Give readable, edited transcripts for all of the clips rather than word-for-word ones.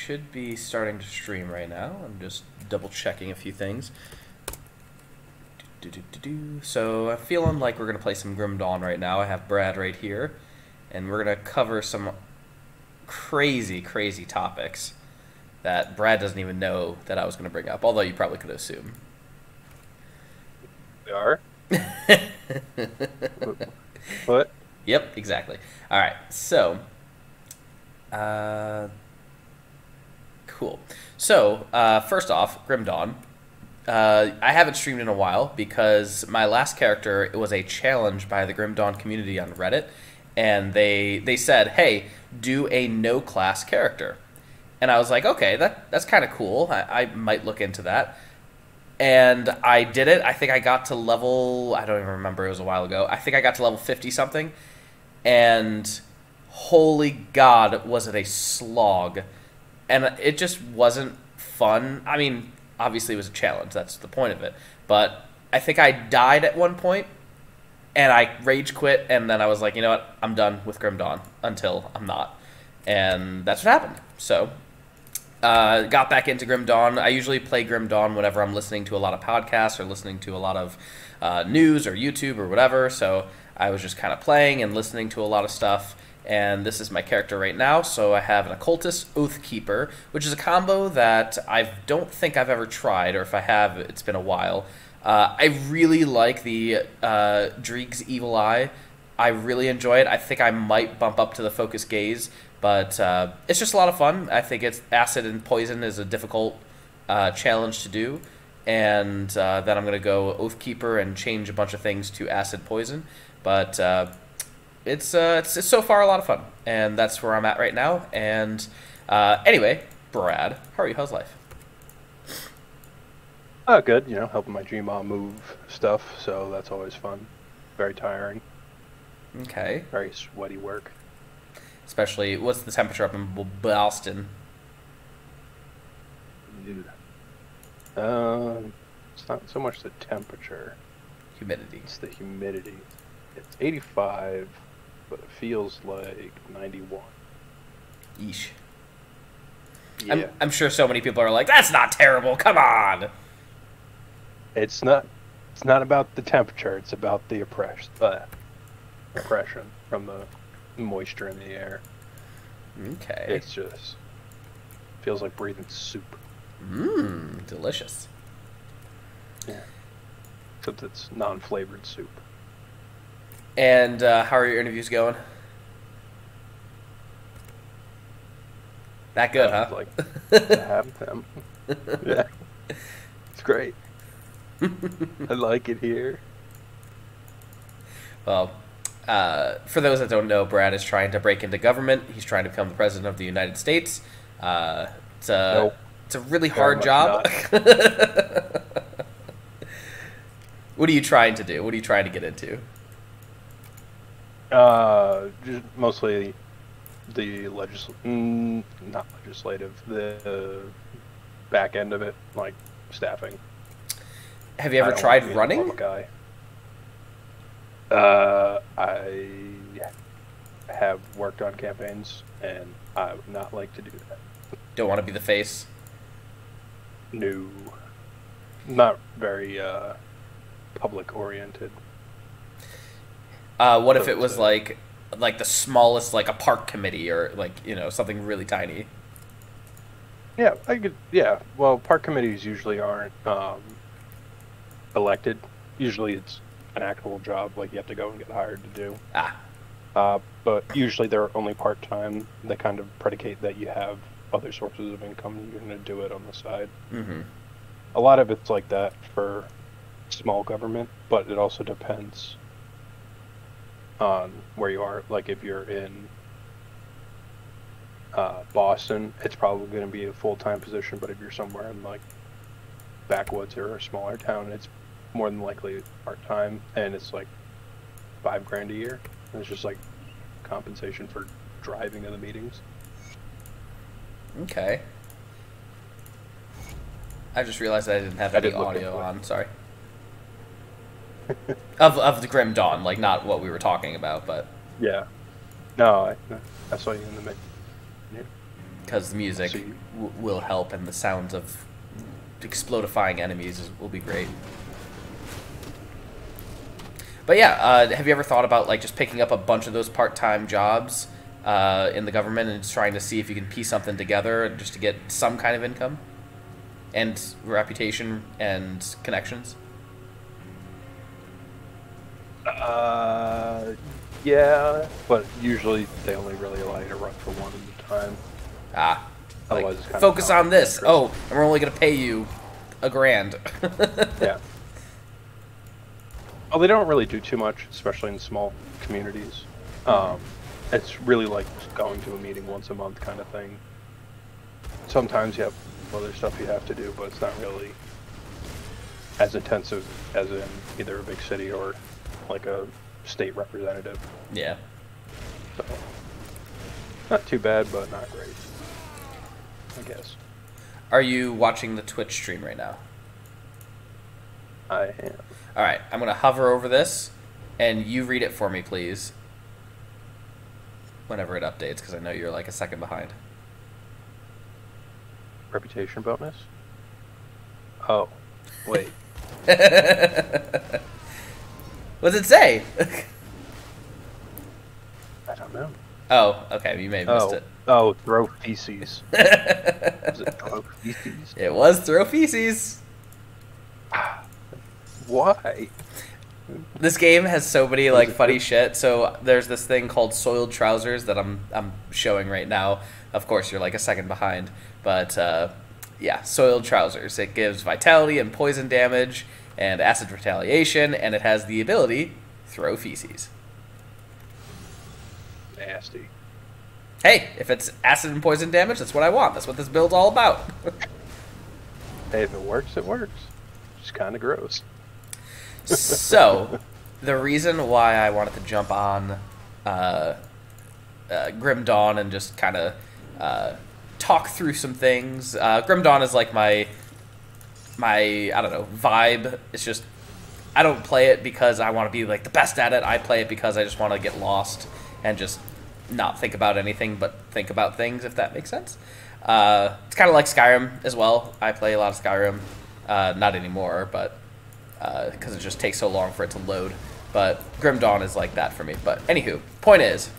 should be starting to stream right now. I'm just double checking a few things. So I'm feeling like we're going to play some Grim Dawn right now. I have Brad right here, and we're going to cover some crazy, crazy topics that Brad doesn't even know that I was going to bring up, although you probably could assume. We are? What? Yep, exactly. All right, so... cool. So, first off, Grim Dawn. I haven't streamed in a while because my last character, it was a challenge by the Grim Dawn community on Reddit, and they said, hey, do a no-class character. And I was like, okay, that's kind of cool. I might look into that. And I did it. I think I got to level... I don't even remember. It was a while ago. I think I got to level 50-something. And holy God, was it a slog. And it just wasn't fun. I mean, obviously it was a challenge. That's the point of it. But I think I died at one point, and I rage quit, and then I was like, you know what? I'm done with Grim Dawn until I'm not. And that's what happened. So... got back into Grim Dawn. I usually play Grim Dawn whenever I'm listening to a lot of podcasts or listening to a lot of news or YouTube or whatever. So I was just kind of playing and listening to a lot of stuff. And this is my character right now. So I have an Occultist Oathkeeper, which is a combo that I don't think I've ever tried, or if I have, it's been a while. I really like the Dreeg's Evil Eye. I really enjoy it. I think I might bump up to the Focus Gaze. But it's just a lot of fun. I think it's acid and poison is a difficult challenge to do. And then I'm going to go Oathkeeper and change a bunch of things to acid poison. But it's so far a lot of fun. And that's where I'm at right now. And anyway, Brad, how are you? How's life? Good. You know, helping my Gmod move stuff. So that's always fun. Very tiring. Okay. Very sweaty work. Especially, what's the temperature up in Boston? It's not so much the temperature. Humidity. It's the humidity. It's 85, but it feels like 91. Yeesh. Yeah. I'm sure so many people are like, that's not terrible, come on! It's not about the temperature, it's about the oppression from the moisture in the air. Okay. It's just feels like breathing soup. Delicious. Yeah. Except it's non-flavored soup. And how are your interviews going? That good, huh? Like to have them. Yeah. It's great. I like it here. Well, for those that don't know, Brad is trying to break into government. He's trying to become the president of the United States. It's a really hard job. What are you trying to do? What are you trying to get into? Just mostly the not legislative, the back end of it, like staffing. Have you ever tried running? I have worked on campaigns, and I would not like to do that. Don't want to be the face? No. Not very public-oriented. What if it was like the smallest, like a park committee, or like, you know, something really tiny? Yeah, I could. Yeah, well, park committees usually aren't elected. Usually it's an actual job, like you have to go and get hired to do. But usually they're only part-time. They kind of predicate that you have other sources of income and you're going to do it on the side. Mm-hmm. A lot of it's like that for small government, but it also depends on where you are. Like if you're in Boston, it's probably going to be a full-time position, but if you're somewhere in like backwoods or a smaller town, it's more than likely part-time, and it's like $5,000 a year. And it's just like compensation for driving to the meetings. Okay. I just realized I didn't have any audio on. Sorry. of the Grim Dawn, like not what we were talking about, but yeah. No, I saw you in the mid. Yeah. because the music will help, and the sounds of explodifying enemies will be great. But yeah, have you ever thought about like just picking up a bunch of those part-time jobs in the government and just trying to see if you can piece something together just to get some kind of income and reputation and connections? Yeah, but usually they only really allow you to run for one at a time. Otherwise, it's kind focus on this. Oh, and we're only going to pay you $1,000. Yeah. Well, they don't really do too much, especially in small communities. It's really like just going to a meeting once a month kind of thing. Sometimes you have other stuff you have to do, but it's not really as intensive as in either a big city or like a state representative. Yeah. So, not too bad, but not great, I guess. Are you watching the Twitch stream right now? I am. All right, I'm going to hover over this, and you read it for me, please. Whenever it updates, because I know you're like a second behind. Reputation bonus? Oh, wait. What does it say? I don't know. Oh, okay, you may have missed it. Oh, throw feces. Was it throw feces? It was throw feces. Why? This game has so many like funny shit. So there's this thing called soiled trousers that I'm showing right now. Of course, you're like a second behind, but yeah, soiled trousers. It gives vitality and poison damage and acid retaliation, and it has the ability throw feces. Nasty. Hey, if it's acid and poison damage, that's what I want. That's what this build's all about. Hey, if it works, it works. It's kind of gross. So, the reason why I wanted to jump on Grim Dawn and just kind of talk through some things. Grim Dawn is like my I don't know, vibe. It's just, I don't play it because I want to be like the best at it. I play it because I just want to get lost and just not think about anything but think about things, if that makes sense. It's kind of like Skyrim as well. I play a lot of Skyrim. Not anymore, but because it just takes so long for it to load. But Grim Dawn is like that for me. But anywho, point is,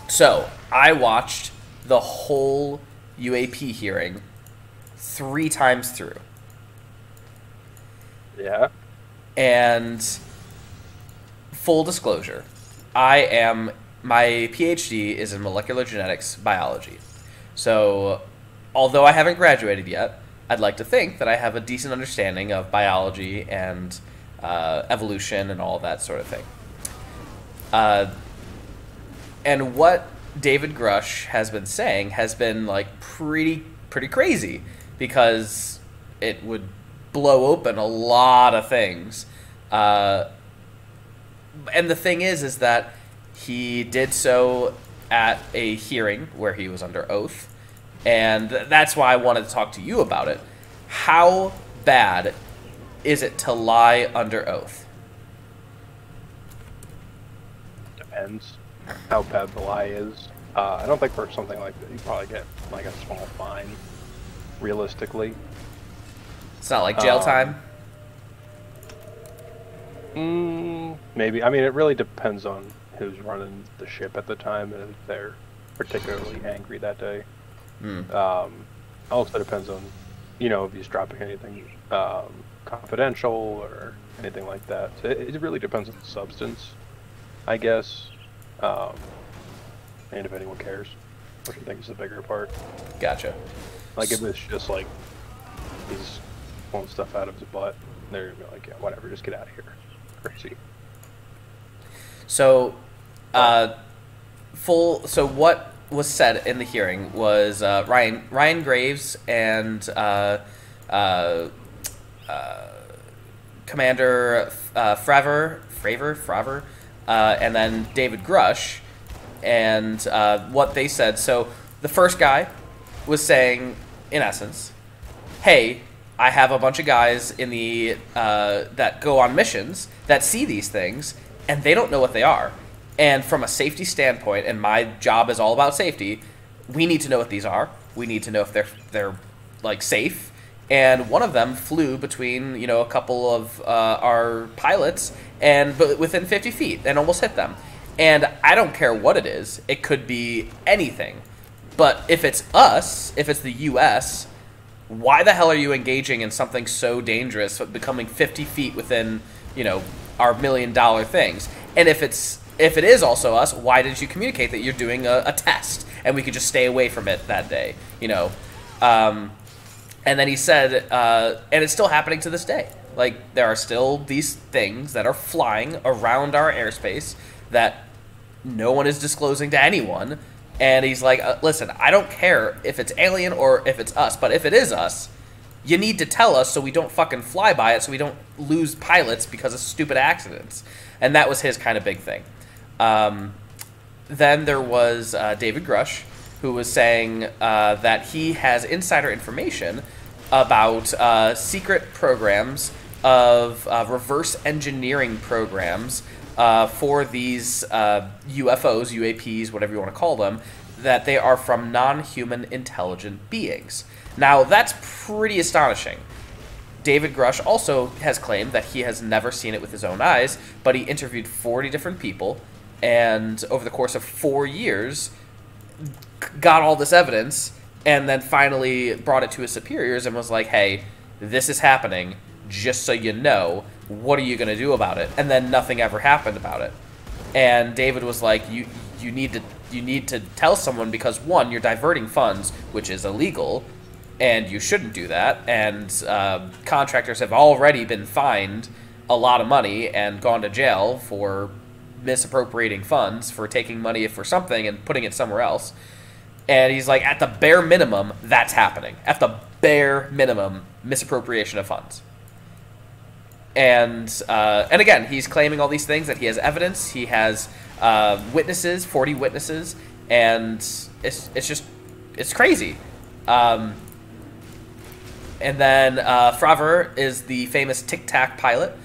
so I watched the whole UAP hearing 3 times through. Yeah. And full disclosure, my PhD is in molecular genetics biology. So although I haven't graduated yet, I'd like to think that I have a decent understanding of biology and evolution and all that sort of thing. And what David Grush has been saying has been like pretty crazy, because it would blow open a lot of things. And the thing is that he did so at a hearing where he was under oath. And that's why I wanted to talk to you about it. How bad is it to lie under oath? Depends how bad the lie is. I don't think for something like that you probably get like a small fine, realistically. It's not like jail time? Maybe. I mean, it really depends on who's running the ship at the time and if they're particularly angry that day. Also depends on, if he's dropping anything confidential or anything like that. So it really depends on the substance, I guess, and if anyone cares, which I think is the bigger part. Gotcha. Like if it's just like he's pulling stuff out of his butt, they're like, yeah, whatever, just get out of here. Crazy. So, so what was said in the hearing was Ryan Graves and Commander Fravor, and then David Grush, and what they said. So the first guy was saying, in essence, hey, I have a bunch of guys in the that go on missions that see these things, and they don't know what they are. And from a safety standpoint, and my job is all about safety, we need to know what these are. We need to know if they're like safe. And one of them flew between, you know, a couple of our pilots, but within 50 feet, and almost hit them. And I don't care what it is. It could be anything. But if it's us, if it's the U.S., why the hell are you engaging in something so dangerous, becoming 50 feet within, you know, our $1 million things? And if it is also us, why didn't you communicate that you're doing a test and we could just stay away from it that day? You know. And then he said, and it's still happening to this day. Like, there are still these things that are flying around our airspace that no one is disclosing to anyone. And he's like, listen, I don't care if it's alien or if it's us, but if it is us, you need to tell us so we don't fucking fly by it, so we don't lose pilots because of stupid accidents. And that was his kind of big thing. Then there was David Grush, who was saying that he has insider information about secret programs of reverse engineering programs for these UFOs, UAPs, whatever you want to call them, that they are from non-human intelligent beings. Now, that's pretty astonishing. David Grush also has claimed that he has never seen it with his own eyes, but he interviewed 40 different people, and over the course of 4 years, got all this evidence, and then finally brought it to his superiors and was like, hey, this is happening, just so you know, what are you going to do about it? And then nothing ever happened about it. And David was like, you need to tell someone, because one, you're diverting funds, which is illegal, and you shouldn't do that, and contractors have already been fined a lot of money and gone to jail for misappropriating funds, for taking money for something and putting it somewhere else. And he's like, at the bare minimum, that's happening. At the bare minimum, misappropriation of funds. And again, he's claiming all these things, that he has evidence, he has witnesses, 40 witnesses, and it's crazy. And then Fravor is the famous Tic Tac pilot.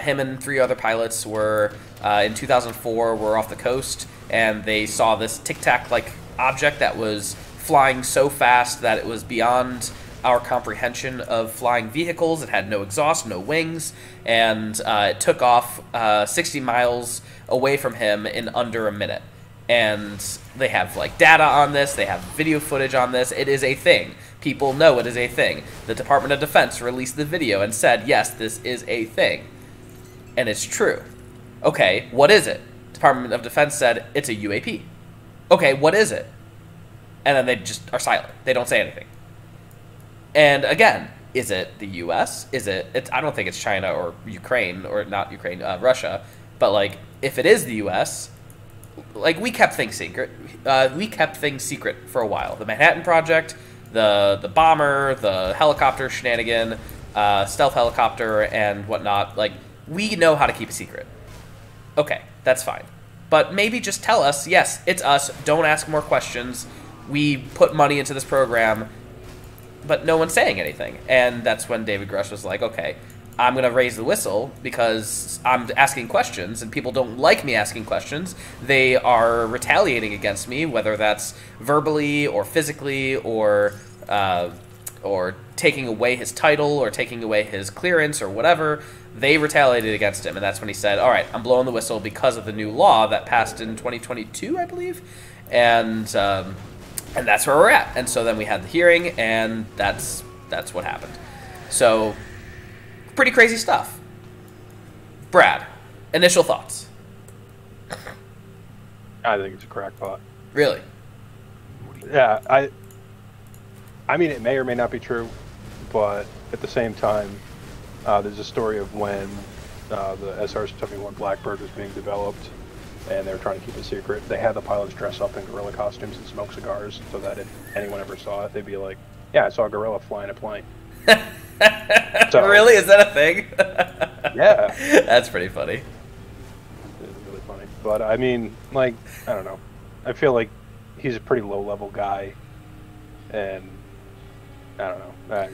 Him and 3 other pilots were, in 2004, were off the coast, and they saw this Tic Tac-like object that was flying so fast that it was beyond our comprehension of flying vehicles. It had no exhaust, no wings, and it took off 60 miles away from him in under a minute. And they have like data on this, they have video footage on this. It is a thing. People know it is a thing. The Department of Defense released the video and said, yes, this is a thing. And it's true. Okay, what is it? Department of Defense said, it's a UAP. Okay, what is it? And then they just are silent. They don't say anything. And again, is it the U.S.? I don't think it's China or Ukraine, or not Ukraine, Russia. But like, if it is the U.S., like, we kept things secret. We kept things secret for a while. The Manhattan Project, the bomber, the helicopter shenanigan, stealth helicopter, and whatnot. Like, we know how to keep a secret. Okay, that's fine. But maybe just tell us, yes, it's us. Don't ask more questions. We put money into this program, but no one's saying anything. And that's when David Grush was like, okay, I'm going to raise the whistle because I'm asking questions, and people don't like me asking questions. They are retaliating against me, whether that's verbally or physically, or taking away his title or taking away his clearance or whatever. They retaliated against him, and that's when he said, all right, I'm blowing the whistle because of the new law that passed in 2022, I believe. And that's where we're at. And so then we had the hearing, and that's what happened. So, pretty crazy stuff. Brad, initial thoughts? I think it's a crackpot. Really? Yeah, I mean, it may or may not be true, but at the same time, there's a story of when the SR-71 Blackbird was being developed, and they were trying to keep it secret. They had the pilots dress up in gorilla costumes and smoke cigars, so that if anyone ever saw it, they'd be like, yeah, I saw a gorilla flying a plane. So, really? Is that a thing? Yeah. That's pretty funny. It's really funny. But, I mean, like, I don't know. I feel like he's a pretty low-level guy, and I don't know.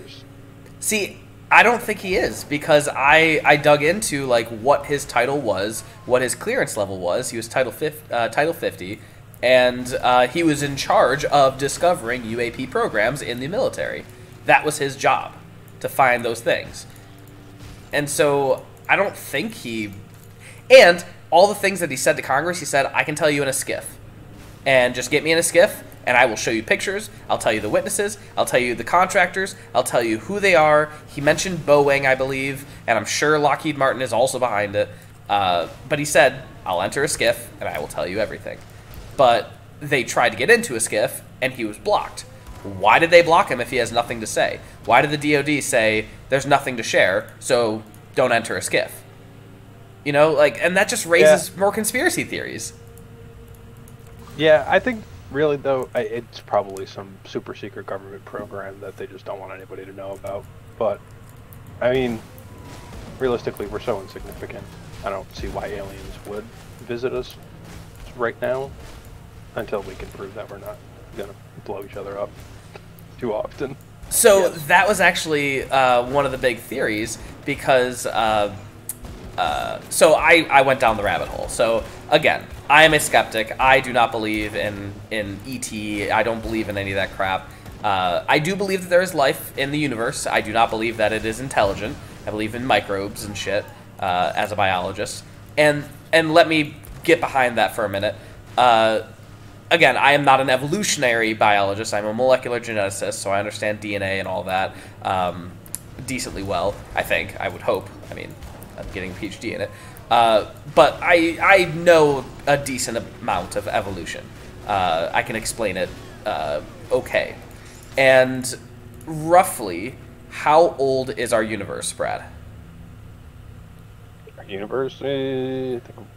See, I don't think he is, because I dug into like what his title was, what his clearance level was. He was Title 50, And he was in charge of discovering UAP programs in the military. That was his job, to find those things. And so I don't think he... And all the things that he said to Congress, he said, I can tell you in a skiff. And just get me in a skiff, and I will show you pictures. I'll tell you the witnesses. I'll tell you the contractors. I'll tell you who they are. He mentioned Boeing, I believe, and I'm sure Lockheed Martin is also behind it. But he said, I'll enter a skiff, and I will tell you everything. But they tried to get into a skiff, and he was blocked. Why did they block him if he has nothing to say? Why did the DoD say, there's nothing to share, so don't enter a skiff? You know, like, and that just raises more conspiracy theories. Yeah, I think really, though, it's probably some super secret government program that they just don't want anybody to know about. But, I mean, realistically, we're so insignificant. I don't see why aliens would visit us right now until we can prove that we're not going to blow each other up too often. So that was actually one of the big theories because... so I went down the rabbit hole. So, again, I am a skeptic. I do not believe in ET. I don't believe in any of that crap. I do believe that there is life in the universe. I do not believe that it is intelligent. I believe in microbes and shit as a biologist. And let me get behind that for a minute. Again, I am not an evolutionary biologist. I'm a molecular geneticist, so I understand DNA and all that decently well, I think. I would hope. I mean, I'm getting a PhD in it. But I know a decent amount of evolution. I can explain it okay. And roughly, how old is our universe, Brad? Our universe, I think it was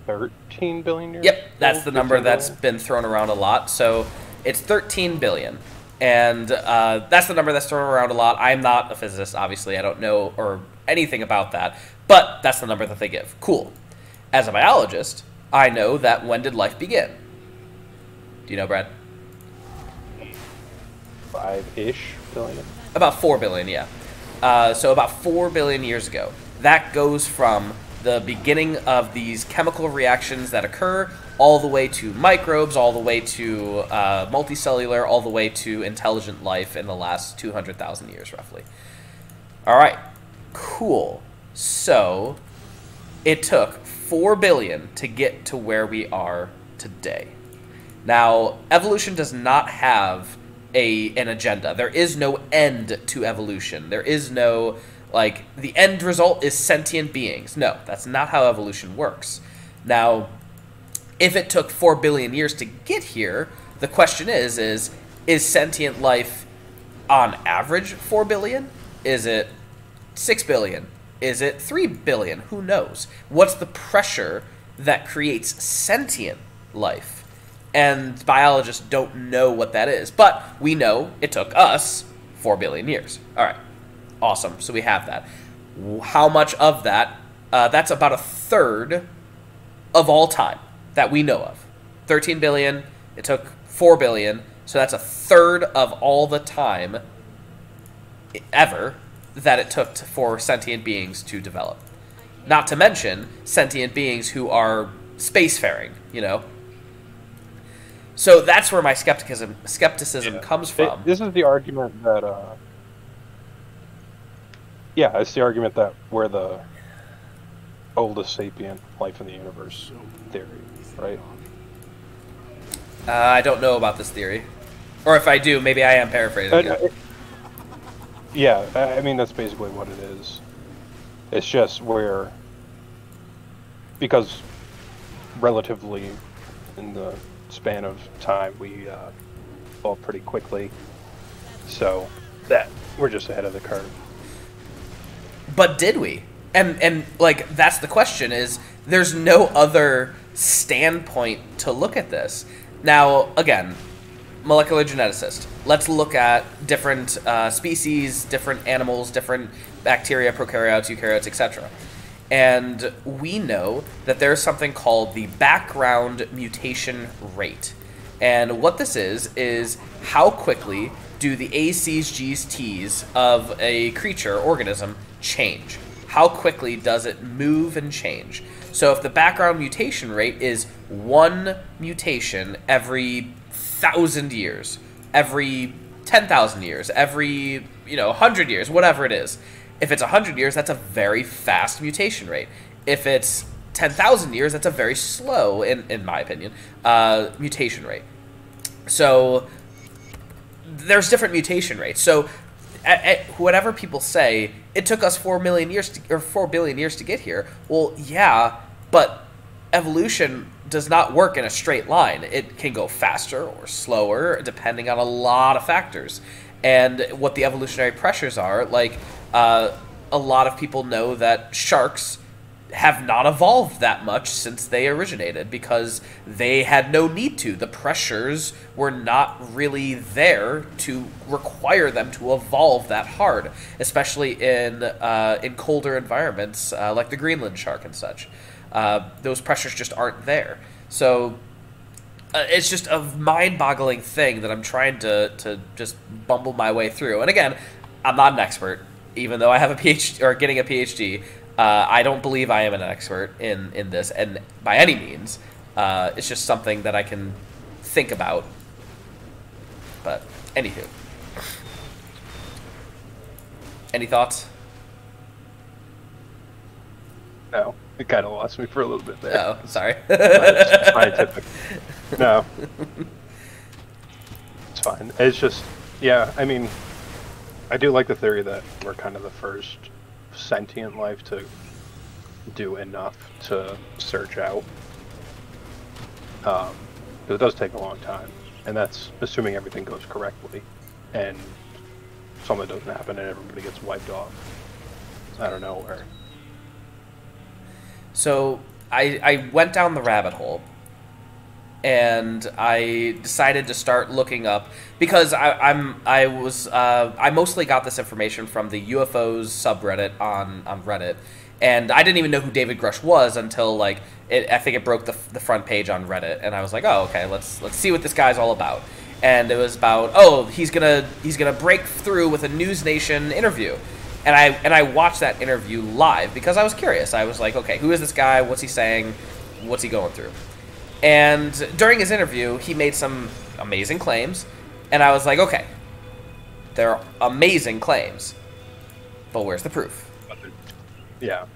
13 billion years? Yep, that's the number that's been thrown around a lot. So it's 13 billion. And that's the number that's thrown around a lot. I'm not a physicist, obviously. I don't know or anything about that. But that's the number that they give. Cool. As a biologist, I know that when did life begin? Do you know, Brad? 5-ish billion. About 4 billion, yeah. So about 4 billion years ago. That goes from the beginning of these chemical reactions that occur all the way to microbes, all the way to multicellular, all the way to intelligent life in the last 200,000 years, roughly. All right, cool. So it took 4 billion to get to where we are today. Now, evolution does not have an agenda. There is no end to evolution. There is no, like, the end result is sentient beings. No, that's not how evolution works. Now, if it took 4 billion years to get here, the question is sentient life on average 4 billion? Is it 6 billion? Is it 3 billion? Who knows? What's the pressure that creates sentient life? And biologists don't know what that is. But we know it took us 4 billion years. All right. Awesome. So we have that. How much of that? That's about a third of all time that we know of. 13 billion. It took 4 billion. So that's a third of all the time ever that it took for sentient beings to develop. Not to mention sentient beings who are spacefaring, you know. So that's where my skepticism comes from. This is the argument that, it's the argument that we're the oldest sapient life in the universe theory, right? I don't know about this theory. Or if I do, maybe I am paraphrasing it. Yeah, I mean, that's basically what it is. It's just because relatively in the span of time, we evolved pretty quickly, so that we're just ahead of the curve. But did we? And like, that's the question, is there's no other standpoint to look at this. Now, again, molecular geneticist. Let's look at different species, different animals, different bacteria, prokaryotes, eukaryotes, etc. And we know that there's something called the background mutation rate. And what this is how quickly do the A's, G's, T's of a creature, organism, change? How quickly does it move and change? So if the background mutation rate is 1 mutation every 1,000 years, every 10,000 years, every 100 years, whatever it is. If it's 100 years, that's a very fast mutation rate. If it's 10,000 years, that's a very slow, in my opinion, mutation rate. So there's different mutation rates. So whatever people say, it took us 4 billion years to get here. Well, yeah, but evolution does not work in a straight line. It can go faster or slower depending on a lot of factors. And what the evolutionary pressures are, like a lot of people know that sharks have not evolved that much since they originated because they had no need to. The pressures were not really there to require them to evolve that hard, especially in colder environments like the Greenland shark and such. Those pressures just aren't there. So it's just a mind-boggling thing that I'm trying to just bumble my way through. And again, I'm not an expert, even though I have a PhD or getting a PhD. I don't believe I am an expert in this, and by any means. It's just something that I can think about. But, anywho. Any thoughts? No. It kind of lost me for a little bit there. Oh, sorry. It's scientific. No. It's fine. It's just, yeah, I mean, I do like the theory that we're kind of the first sentient life to do enough to search out. Because it does take a long time. And that's assuming everything goes correctly. And something doesn't happen and everybody gets wiped off. I don't know where. So I went down the rabbit hole, and I decided to start looking up because I mostly got this information from the UFOs subreddit on Reddit, and I didn't even know who David Grush was until I think it broke the front page on Reddit, and I was like, oh, okay, let's see what this guy's all about. And it was about, he's gonna break through with a News Nation interview. And I watched that interview live because I was curious. I was like, okay, who is this guy? What's he saying? What's he going through? And during his interview, he made some amazing claims. And I was like, okay, they're amazing claims, but where's the proof? Yeah.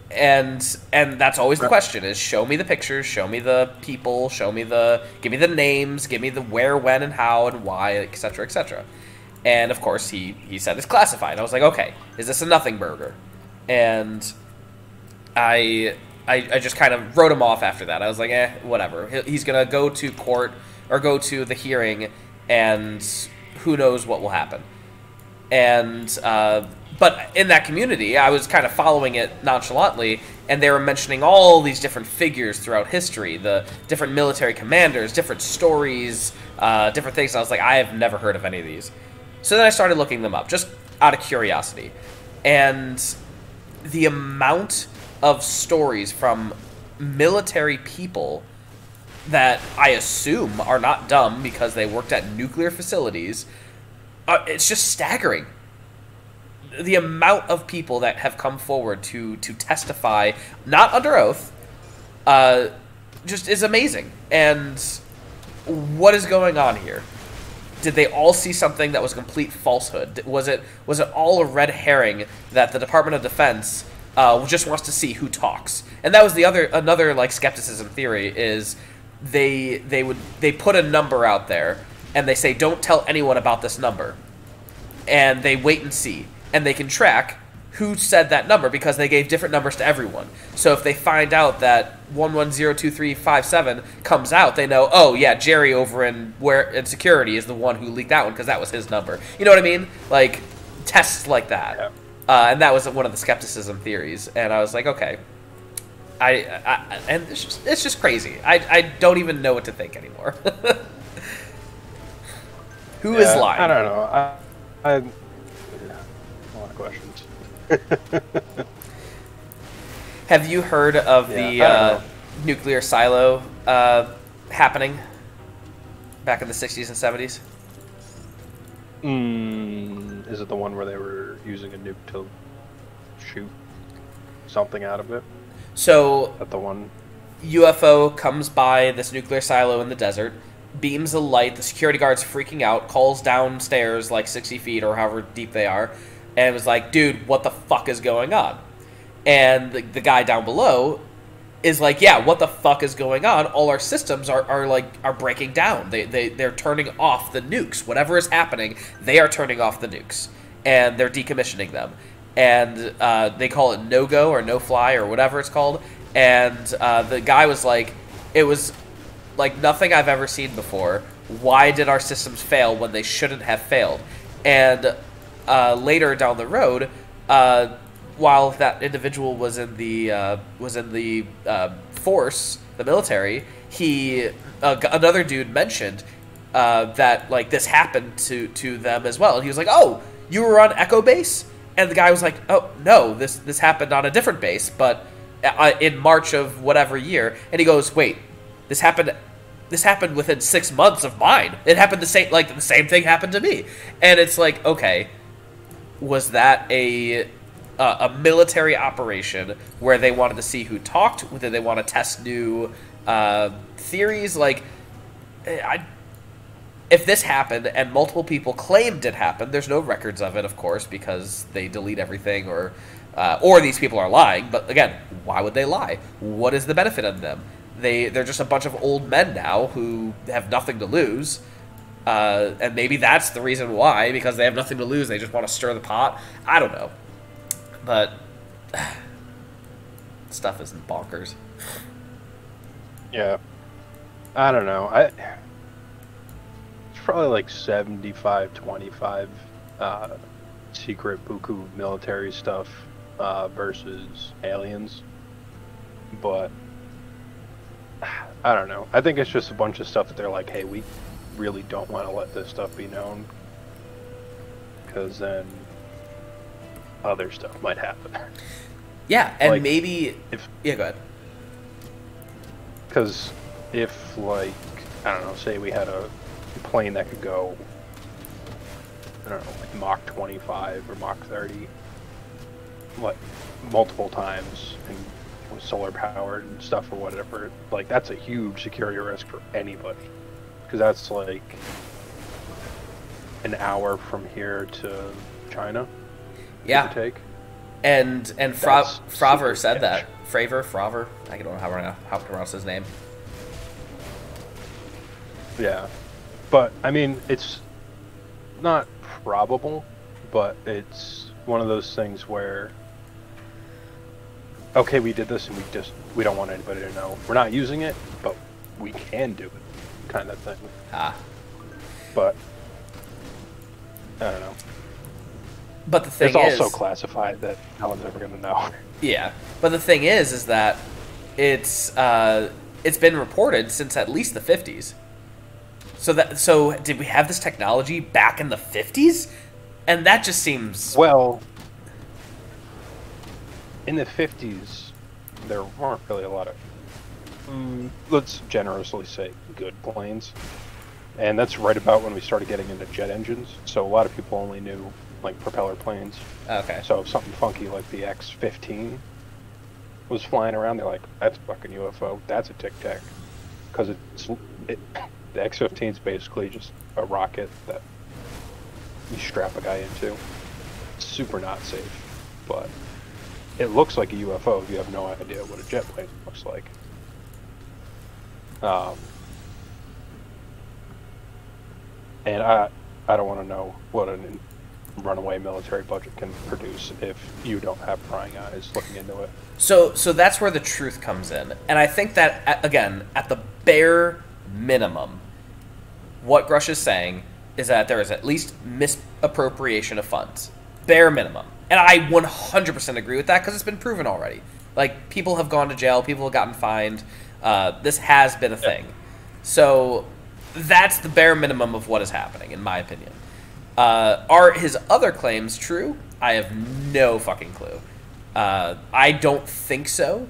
And that's always the question: is show me the pictures, show me the people, give me the names, give me the where, when, and how, and why, etc., etc. And, of course, he said it's classified. I was like, okay, is this a nothing burger? And I just kind of wrote him off after that. I was like, whatever. He's going to go to court or go to the hearing, and who knows what will happen. And but in that community, I was kind of following it nonchalantly, and they were mentioning all these different figures throughout history, the different military commanders, different stories, different things. And I was like, I have never heard of any of these. So then I started looking them up, just out of curiosity. And the amount of stories from military people that I assume are not dumb because they worked at nuclear facilities, it's just staggering. The amount of people that have come forward to testify, not under oath, just is amazing. And what is going on here? Did they all see something that was complete falsehood? Was it all a red herring that the Department of Defense just wants to see who talks? And that was another skepticism theory is they put a number out there and they say don't tell anyone about this number, and they wait and see, and they can track who said that number because they gave different numbers to everyone. So if they find out that 1102357 comes out, they know, oh yeah, Jerry over in security is the one who leaked that one because that was his number. You know what I mean? Like tests like that. Yeah. And that was one of the skepticism theories. And I was like, okay, and it's just crazy. I don't even know what to think anymore. Who is lying? I don't know. I a lot of questions. Have you heard of the nuclear silo happening back in the 60s and 70s? Is it the one where they were using a nuke to shoot something out of it? So That the one. UFO comes by this nuclear silo in the desert, beams a light. The security guard's freaking out, calls downstairs like 60 feet or however deep they are, and was like, dude, what the fuck is going on? And the guy down below is like, yeah, what the fuck is going on? All our systems are breaking down. They're turning off the nukes. Whatever is happening, they are turning off the nukes. And they're decommissioning them. And they call it no-go or no-fly or whatever it's called. And the guy was like, it was like nothing I've ever seen before. Why did our systems fail when they shouldn't have failed? And later down the road, while that individual was in the force, the military, another dude mentioned that like this happened to them as well, and he was like, "Oh, you were on Echo Base?" And the guy was like, "Oh no, this happened on a different base, but in March of whatever year." And he goes, "Wait, this happened within 6 months of mine. It happened the same thing happened to me." And it's like, okay, was that a military operation where they wanted to see who talked? Did they want to test new theories? Like, if this happened and multiple people claimed it happened, there's no records of it, of course, because they delete everything, or these people are lying. But again, why would they lie? What is the benefit of them? They're just a bunch of old men now who have nothing to lose. And maybe that's the reason why, because they have nothing to lose. They just want to stir the pot. I don't know. But stuff isn't bonkers. Yeah. I don't know. It's probably like 75-25 secret buku military stuff versus aliens. But I don't know. I think it's just a bunch of stuff that they're like, hey, we really don't want to let this stuff be known, because then other stuff might happen. Yeah, and like, maybe... go ahead. Because if, like, I don't know, say we had a plane that could go, I don't know, like Mach 25 or Mach 30, like, multiple times, and was solar powered and stuff or whatever, like, that's a huge security risk for anybody. Because that's, like, an hour from here to China. Yeah. Take. And Fravor said that. Fravor? I don't know how to pronounce his name. Yeah. But, I mean, it's not probable, but it's one of those things where, okay, we did this and we don't want anybody to know. We're not using it, but we can do it, kind of thing. But, I don't know. But the thing is, it's also classified that no one's ever going to know. Yeah, but the thing is that it's been reported since at least the 50s. So did we have this technology back in the 50s? And that just seems... Well, in the 50s, there weren't really a lot of, let's generously say, good planes. And that's right about when we started getting into jet engines. So a lot of people only knew, like, propeller planes. Okay. So if something funky like the X-15 was flying around, they're like, that's a fucking UFO. That's a tic-tac. Because the X-15 is basically just a rocket that you strap a guy into. It's super not safe. But it looks like a UFO if you have no idea what a jet plane looks like. And I don't want to know what a runaway military budget can produce if you don't have prying eyes looking into it. So that's where the truth comes in. And I think that, again, at the bare minimum, what Grush is saying is that there is at least misappropriation of funds. Bare minimum. And I 100% agree with that because it's been proven already. Like, people have gone to jail, people have gotten fined. This has been a thing. So that's the bare minimum of what is happening, in my opinion. Are his other claims true? I have no fucking clue. I don't think so,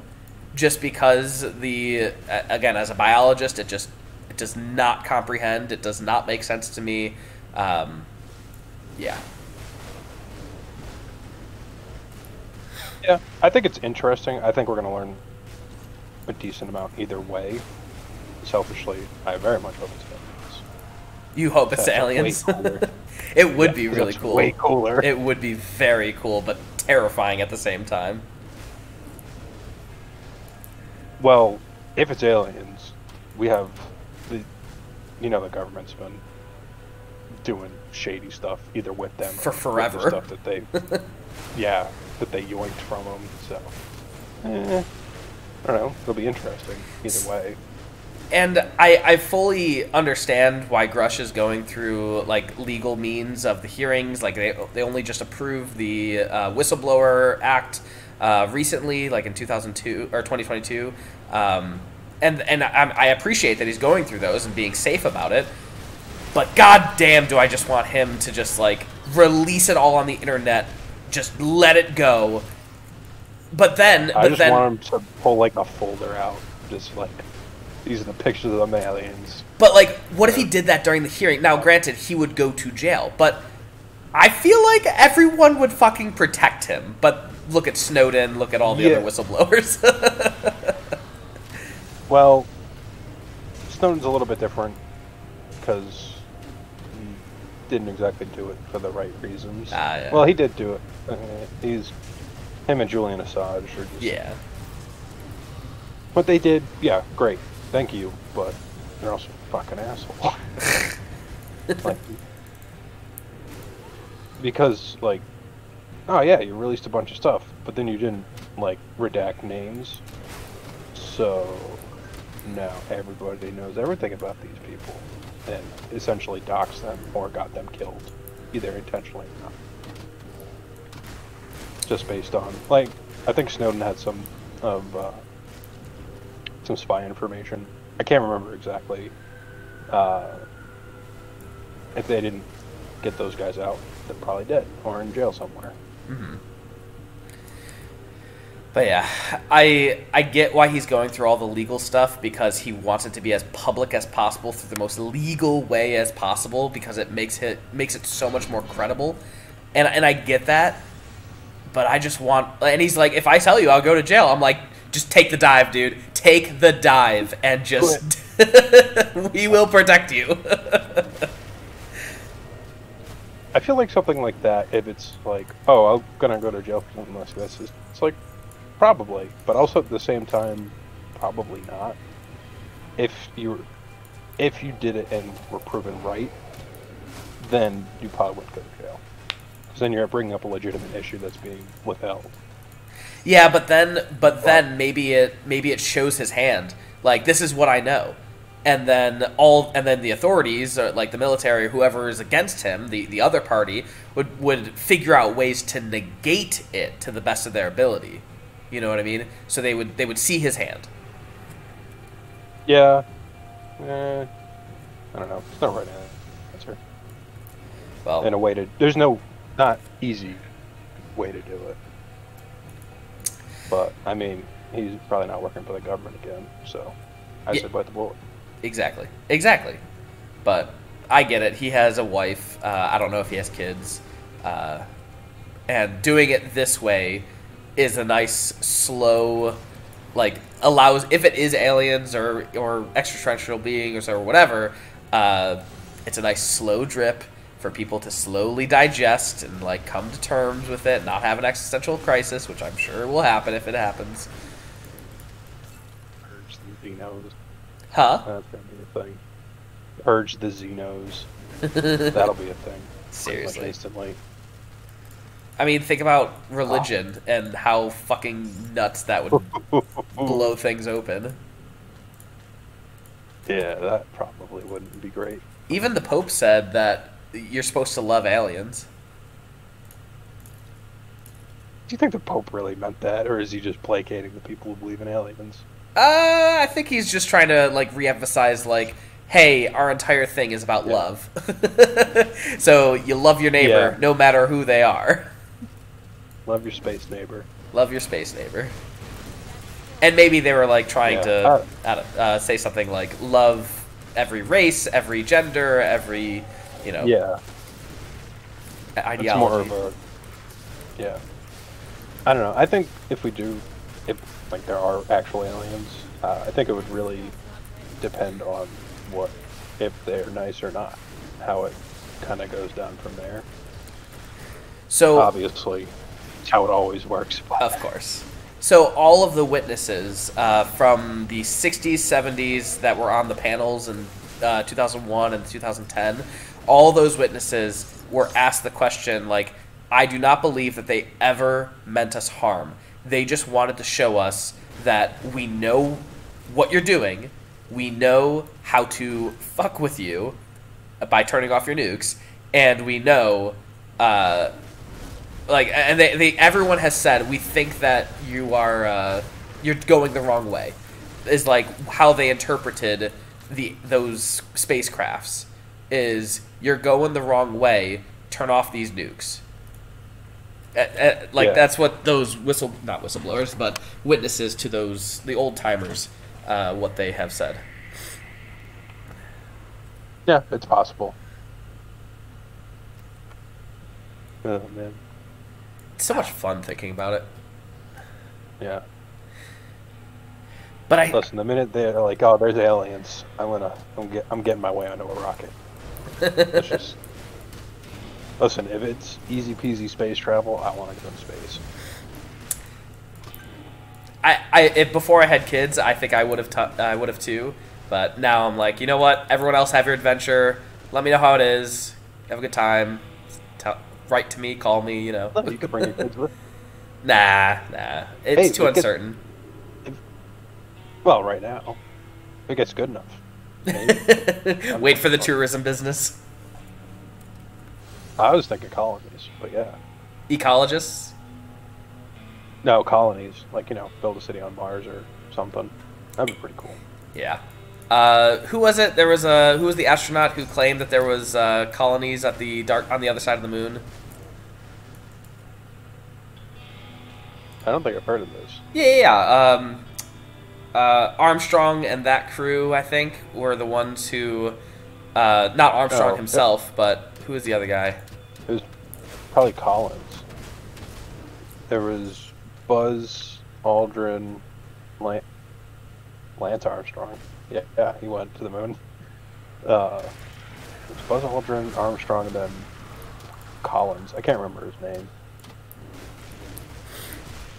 just because again, as a biologist, it does not comprehend. It does not make sense to me. Yeah. Yeah, I think it's interesting. I think we're going to learn a decent amount either way. Selfishly, I very much hope it's aliens. You hope it's That's aliens? way cooler. It would be really cool. Way cooler. It would be very cool, but terrifying at the same time. Well, if it's aliens, we have the government's been doing shady stuff either with them for or forever. With the stuff that they, that they yoinked from them. So, I don't know. It'll be interesting either way. And I fully understand why Grush is going through like legal means of the hearings. Like they only just approved the Whistleblower Act recently, like in 2002 or 2022. And I appreciate that he's going through those and being safe about it. But goddamn, do I just want him to just like release it all on the internet, just let it go. But then, I just want him to pull like a folder out, just like these are the pictures of the aliens. But like, what if he did that during the hearing? Now, granted, he would go to jail, but I feel like everyone would fucking protect him. But look at Snowden, look at all the other whistleblowers. Well, Snowden's a little bit different because he didn't exactly do it for the right reasons. Yeah. Well, he did do it. Him and Julian Assange are just... Yeah. What they did, yeah, great. Thank you, but they're also a fucking asshole. Like, because, like, oh yeah, you released a bunch of stuff, but then you didn't, like, redact names. So now everybody knows everything about these people and essentially doxed them or got them killed, either intentionally or not. Just based on, like, I think Snowden had some spy information. I can't remember exactly. If they didn't get those guys out, they're probably dead or in jail somewhere. Mm-hmm. But yeah, I get why he's going through all the legal stuff, because he wants it to be as public as possible through the most legal way as possible, because it makes it so much more credible. And I get that, but I just want... And he's like, if I tell you I'll go to jail, I'm like, just take the dive, dude. Take the dive and just... we will protect you. I feel like something like that, if it's like, oh, I'm gonna go to jail for something like this, it's like, probably, but also at the same time, probably not. If you did it and were proven right, then you probably wouldn't go to jail. Because then you're bringing up a legitimate issue that's being withheld. Yeah, but then maybe it shows his hand. Like, this is what I know. And then the authorities, or like the military, or whoever is against him, the other party, would figure out ways to negate it to the best of their ability. You know what I mean? So they would see his hand. Yeah. I don't know. It's no right answer. Well, in a way to, there's no not easy way to do it. But I mean, he's probably not working for the government again, so I said bite the bullet. Exactly. But I get it. He has a wife. I don't know if he has kids. And doing it this way is a nice, slow, like, allows, if it is aliens or extraterrestrial beings or whatever, it's a nice slow drip for people to slowly digest and, like, come to terms with it, not have an existential crisis, which I'm sure will happen if it happens. Urge the Xenos. Huh? That's gonna be a thing. Urge the Xenos. That'll be a thing. Seriously. Instantly. I mean, think about religion and how fucking nuts that would blow things open. Yeah, that probably wouldn't be great. Even the Pope said that you're supposed to love aliens. Do you think the Pope really meant that, or is he just placating the people who believe in aliens? I think he's just trying to, like, reemphasize, like, hey, our entire thing is about love. So you love your neighbor no matter who they are. Love your space neighbor. Love your space neighbor. And maybe they were, like, trying to say something like, love every race, every gender, every, you know, ideology. It's more of a, I don't know. I think if there are actual aliens, I think it would really depend on if they're nice or not, how it kind of goes down from there. So obviously, it's how it always works. Of course. So all of the witnesses from the 60s, 70s that were on the panels in 2001 and 2010, all those witnesses were asked the question, like, I do not believe that they ever meant us harm. They just wanted to show us that we know what you're doing, we know how to fuck with you by turning off your nukes, and we know, and everyone has said, we think that you are, you're going the wrong way, is like how they interpreted those spacecrafts, is you're going the wrong way, turn off these nukes. That's what those not whistleblowers, but witnesses to the old timers, what they have said. Yeah, it's possible. Oh man, it's so much fun thinking about it. Yeah. But listen. The minute they're like, "Oh, there's aliens," I'm getting my way onto a rocket. It's just. Listen, if it's easy peasy space travel, I want to go to space. If before I had kids, I think I would have too. But now I'm like, you know what? Everyone else have your adventure. Let me know how it is. Have a good time. Write to me, call me. You know. You could bring your kids with. Nah. It's too uncertain. Well, right now, if it gets good enough. Wait for the tourism business. I was thinking colonies, but yeah. Ecologists? No, colonies. Like, build a city on Mars or something. That'd be pretty cool. Yeah. Who was it? Who was the astronaut who claimed that there was colonies on the other side of the moon? I don't think I've heard of this. Yeah. Armstrong and that crew, I think, were the ones who... not Armstrong himself, but who was the other guy? It was probably Collins. There was Buzz, Aldrin, Lance Armstrong. Yeah, he went to the moon. It was Buzz Aldrin, Armstrong, and then Collins. I can't remember his name.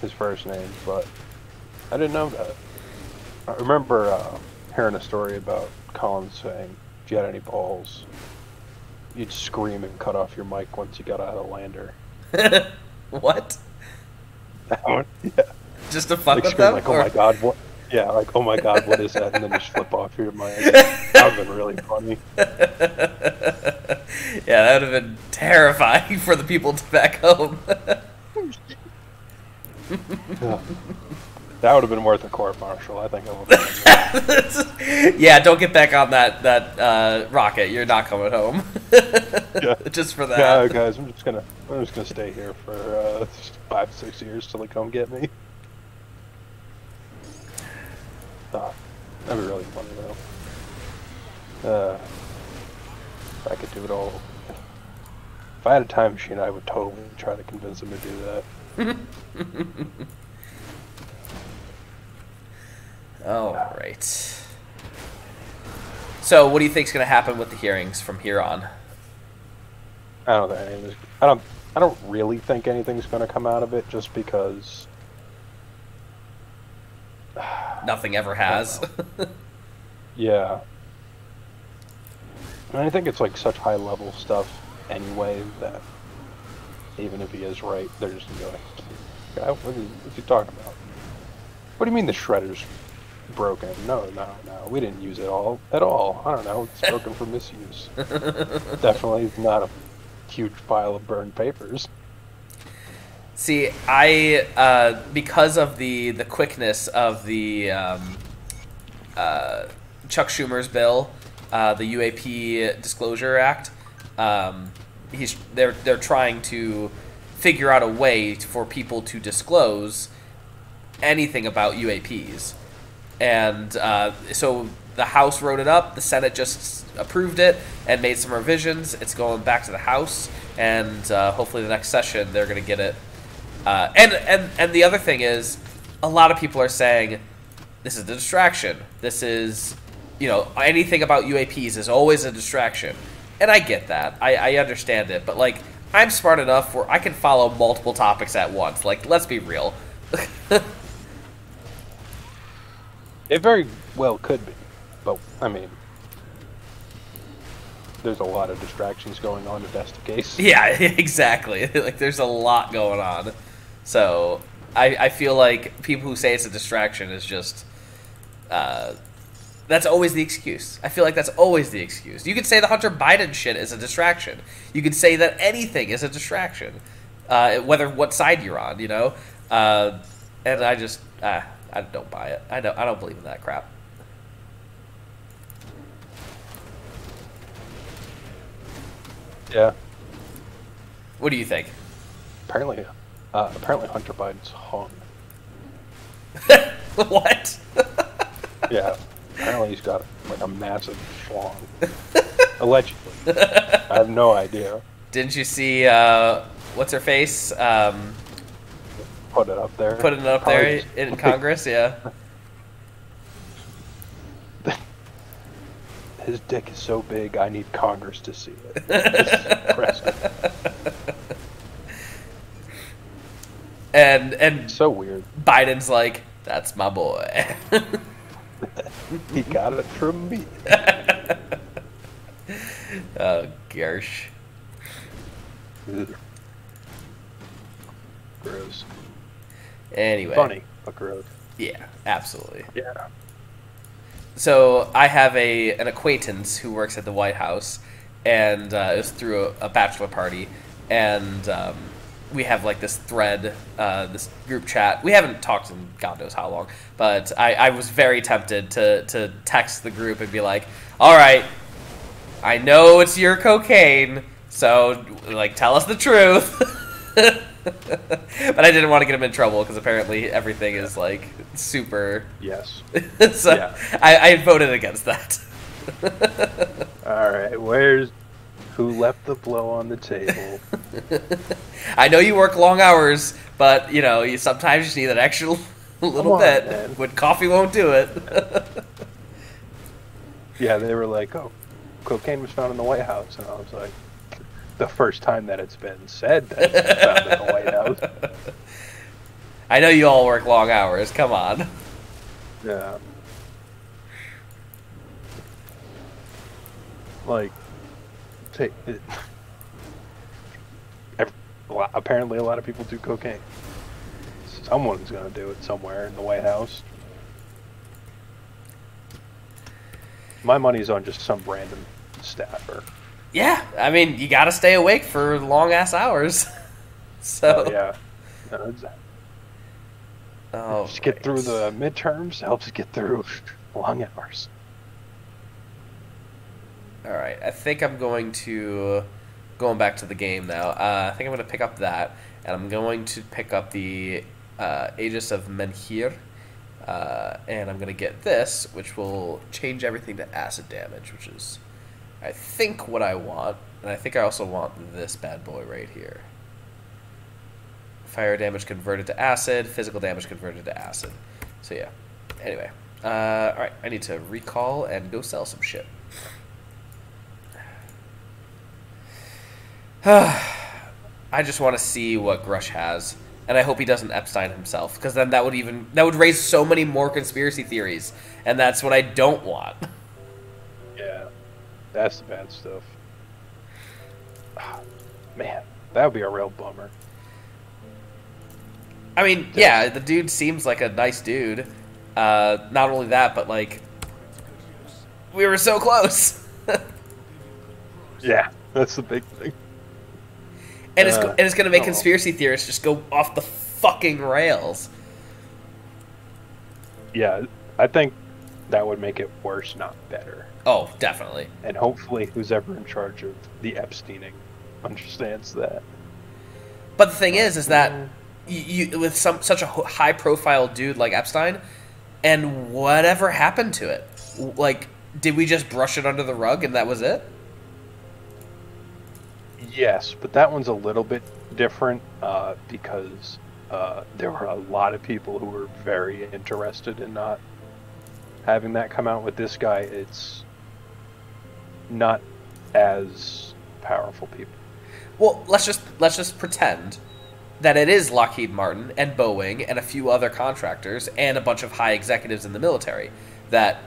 His first name, but I didn't know that. I remember hearing a story about Collins saying, if you had any balls, you'd scream and cut off your mic once you got out of the lander. What? Yeah. Just to fuck with scream, them? Like, oh my god, what? Yeah, like, oh my god, what is that? And then just flip off your mic. That would have been really funny. Yeah, that would have been terrifying for the people back home. Yeah. That would have been worth a court-martial, I think. Yeah, don't get back on that rocket. You're not coming home. Yeah. Just for that. Yeah, guys, I'm just gonna stay here for 5-6 years till they come get me. That'd be really funny though. If I could do it all. If I had a time machine, I would totally try to convince them to do that. All right. So, what do you think's going to happen with the hearings from here on? I don't really think anything's going to come out of it, just because nothing ever has. Yeah. And I think it's like such high level stuff anyway that even if he is right, they're just going to be like, what's he talking about? What do you mean the shredder's broken? No, we didn't use it all at all. I don't know, it's broken for misuse. Definitely not a huge pile of burned papers. See, I because of the quickness of the Chuck Schumer's bill, the UAP Disclosure Act, they're trying to figure out a way for people to disclose anything about UAPs. And so the House wrote it up, the Senate just approved it and made some revisions. It's going back to the House, and hopefully the next session they're going to get it. And the other thing is, a lot of people are saying, this is a distraction. This is, you know, anything about UAPs is always a distraction. And I get that. I understand it. But, like, I'm smart enough where I can follow multiple topics at once. Like, let's be real. It very well could be. But, I mean, there's a lot of distractions going on if that's the case. Yeah, exactly. Like, there's a lot going on. So, I feel like people who say it's a distraction is just... that's always the excuse. I feel like that's always the excuse. You could say the Hunter Biden shit is a distraction. You could say that anything is a distraction, whether what side you're on, you know. And I just I don't buy it. I don't believe in that crap. Yeah. What do you think? Apparently Hunter Biden's hung. What? Yeah. Apparently he's got like a massive schlong. Allegedly. I have no idea. Didn't you see what's her face? Put it up there. Putting it up there in Congress, yeah. His dick is so big, I need Congress to see it. This is impressive. And so weird. Biden's like, that's my boy. He got it from me. Oh, gosh. Ugh. Gross. Anyway. Funny, but gross. Yeah, absolutely. Yeah. So I have an acquaintance who works at the White House, and it was through a bachelor party, and we have like this thread, this group chat. We haven't talked in God knows how long, but I was very tempted to text the group and be like, all right, I know it's your cocaine, so like tell us the truth. But I didn't want to get him in trouble because apparently everything is like super. Yes. So yeah. I voted against that. All right, who left the blow on the table? I know you work long hours, but you know you sometimes just need that extra little bit man. when coffee won't do it. Yeah, they were like, "Oh, cocaine was found in the White House," and I was like, "The first time that it's been said that it was found in the White House." I know you all work long hours. Come on. Yeah. Like, take it. Apparently, a lot of people do cocaine. Someone's gonna do it somewhere in the White House. My money's on just some random staffer. Yeah, I mean, you got to stay awake for long ass hours. So yeah, no, exactly. Oh, just get through the midterms helps get through long hours. All right, I think I'm going going back to the game now. I think I'm going to pick up that, and I'm going to pick up the Aegis of Menhir, and I'm going to get this, which will change everything to acid damage, which is, I think, what I want. And I think I also want this bad boy right here. Fire damage converted to acid, physical damage converted to acid. So yeah. Anyway. Alright, I need to recall and go sell some shit. I just want to see what Grush has. And I hope he doesn't Epstein himself. Because then that would raise so many more conspiracy theories. And that's what I don't want. Yeah. That's the bad stuff. Man, that would be a real bummer. I mean, yeah, the dude seems like a nice dude. Not only that, but like, we were so close. Yeah, that's the big thing. And it's going to make conspiracy theorists just go off the fucking rails. Yeah, I think that would make it worse, not better. Oh, definitely. And hopefully who's ever in charge of the Epsteining understands that. But the thing is that you with such a high-profile dude like Epstein, and whatever happened to it? Like, did we just brush it under the rug and that was it? Yes, but that one's a little bit different because there were a lot of people who were very interested in not having that come out with this guy, it's not as powerful people. Well, let's just pretend that it is Lockheed Martin and Boeing and a few other contractors and a bunch of high executives in the military that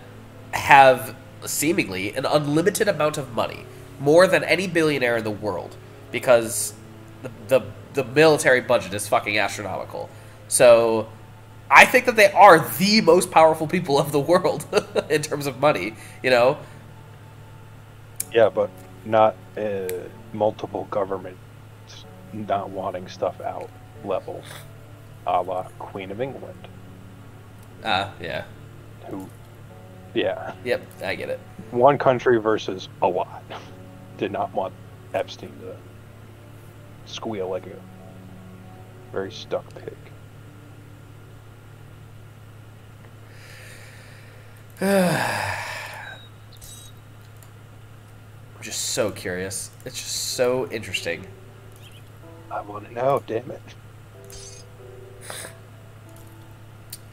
have seemingly an unlimited amount of money, more than any billionaire in the world, because the military budget is fucking astronomical. So I think that they are the most powerful people of the world in terms of money, you know? Yeah, but not multiple governments not wanting stuff out level, a la Queen of England. Yeah. Who, yeah. Yep, I get it. One country versus a lot. Did not want Epstein to squeal like a very stuck pig. I'm just so curious. It's just so interesting. I want to know, damn it.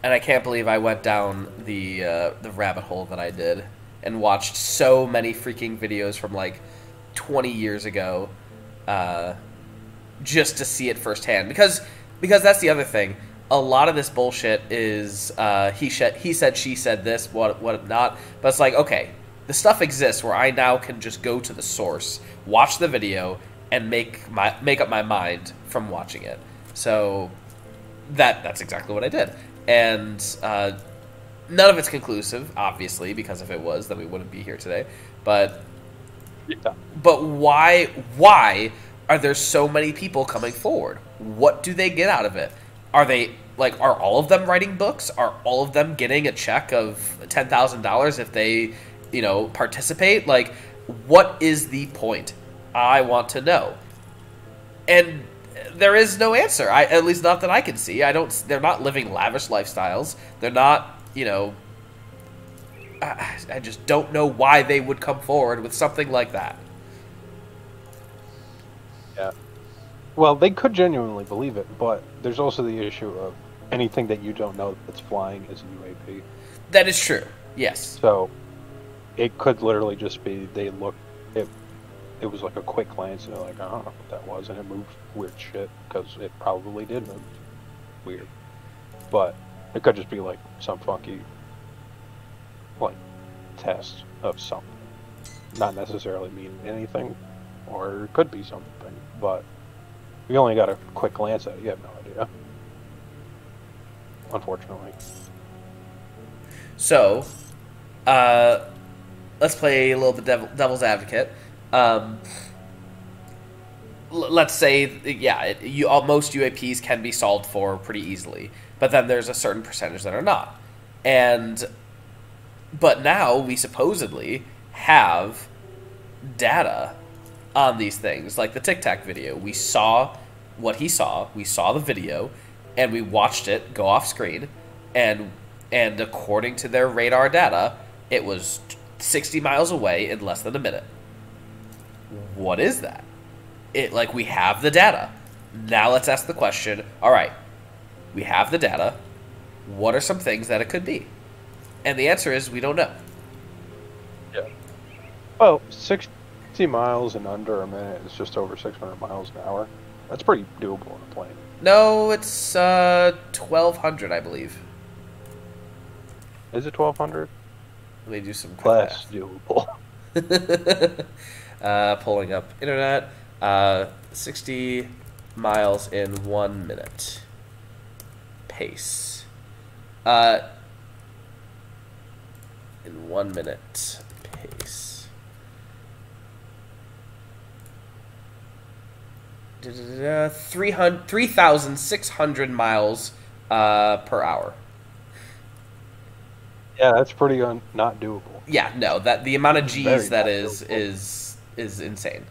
And I can't believe I went down the rabbit hole that I did and watched so many freaking videos from like 20 years ago just to see it firsthand. Because that's the other thing. A lot of this bullshit is he said, she said this, what not. But it's like, okay, the stuff exists where I now can just go to the source, watch the video, and make up my mind from watching it. So that's exactly what I did. And none of it's conclusive, obviously, because if it was, then we wouldn't be here today. But why are there so many people coming forward? What do they get out of it? Are all of them writing books? Are all of them getting a check of $10,000 if they, participate? Like, what is the point? I want to know. And there is no answer. At least not that I can see. They're not living lavish lifestyles. They're not, I just don't know why they would come forward with something like that. Yeah. Well, they could genuinely believe it, but there's also the issue of anything that you don't know that's flying is a UAP. That is true. Yes. So it could literally just be it was like a quick glance and they're like, I don't know what that was, and it moved weird shit, because it probably did move weird. But it could just be like some funky test of something. Not necessarily mean anything, or it could be something, but we only got a quick glance at it. You have no idea. Unfortunately. So, let's play a little bit devil's advocate. Let's say, most UAPs can be solved for pretty easily, but then there's a certain percentage that are not. But now we supposedly have data on these things, like the Tic Tac video. We saw what he saw. We saw the video, and we watched it go off screen, and according to their radar data, it was 60 miles away in less than a minute. What is that? We have the data. Now let's ask the question, all right, we have the data. What are some things that it could be? And the answer is we don't know. Yeah. Well, 60 miles in under a minute is just over 600 miles an hour. That's pretty doable on a plane. No, it's 1,200, I believe. Is it 1,200? Let me do some less doable. Pulling up internet. 60 miles in 1 minute. Pace. In 1 minute. Pace. 3,600 miles per hour. Yeah, that's pretty not doable. Yeah, no, that the amount of G's that is insane.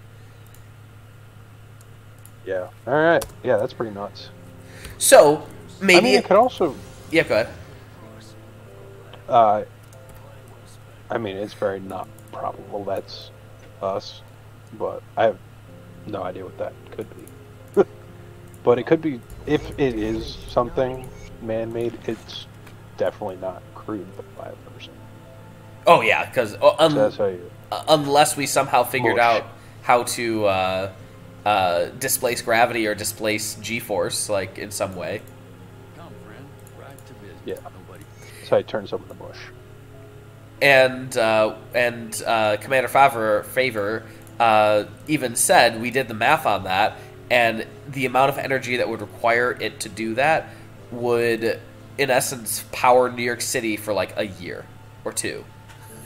Yeah. All right. Yeah, that's pretty nuts. So maybe it could also. Yeah, go ahead. It's very not probable that's us, but I have no idea what that could be. But it could be, if it is something man-made, it's definitely not crewed by a person. Oh yeah, because So that's how you unless we somehow figured mush. out how to displace gravity or displace G-force, like in some way. Come, friend. Right to business. Yeah. Nobody. That's how you turn something to mush. And Commander Favor even said, we did the math on that, and the amount of energy that would require it to do that would, in essence, power New York City for like a year or two.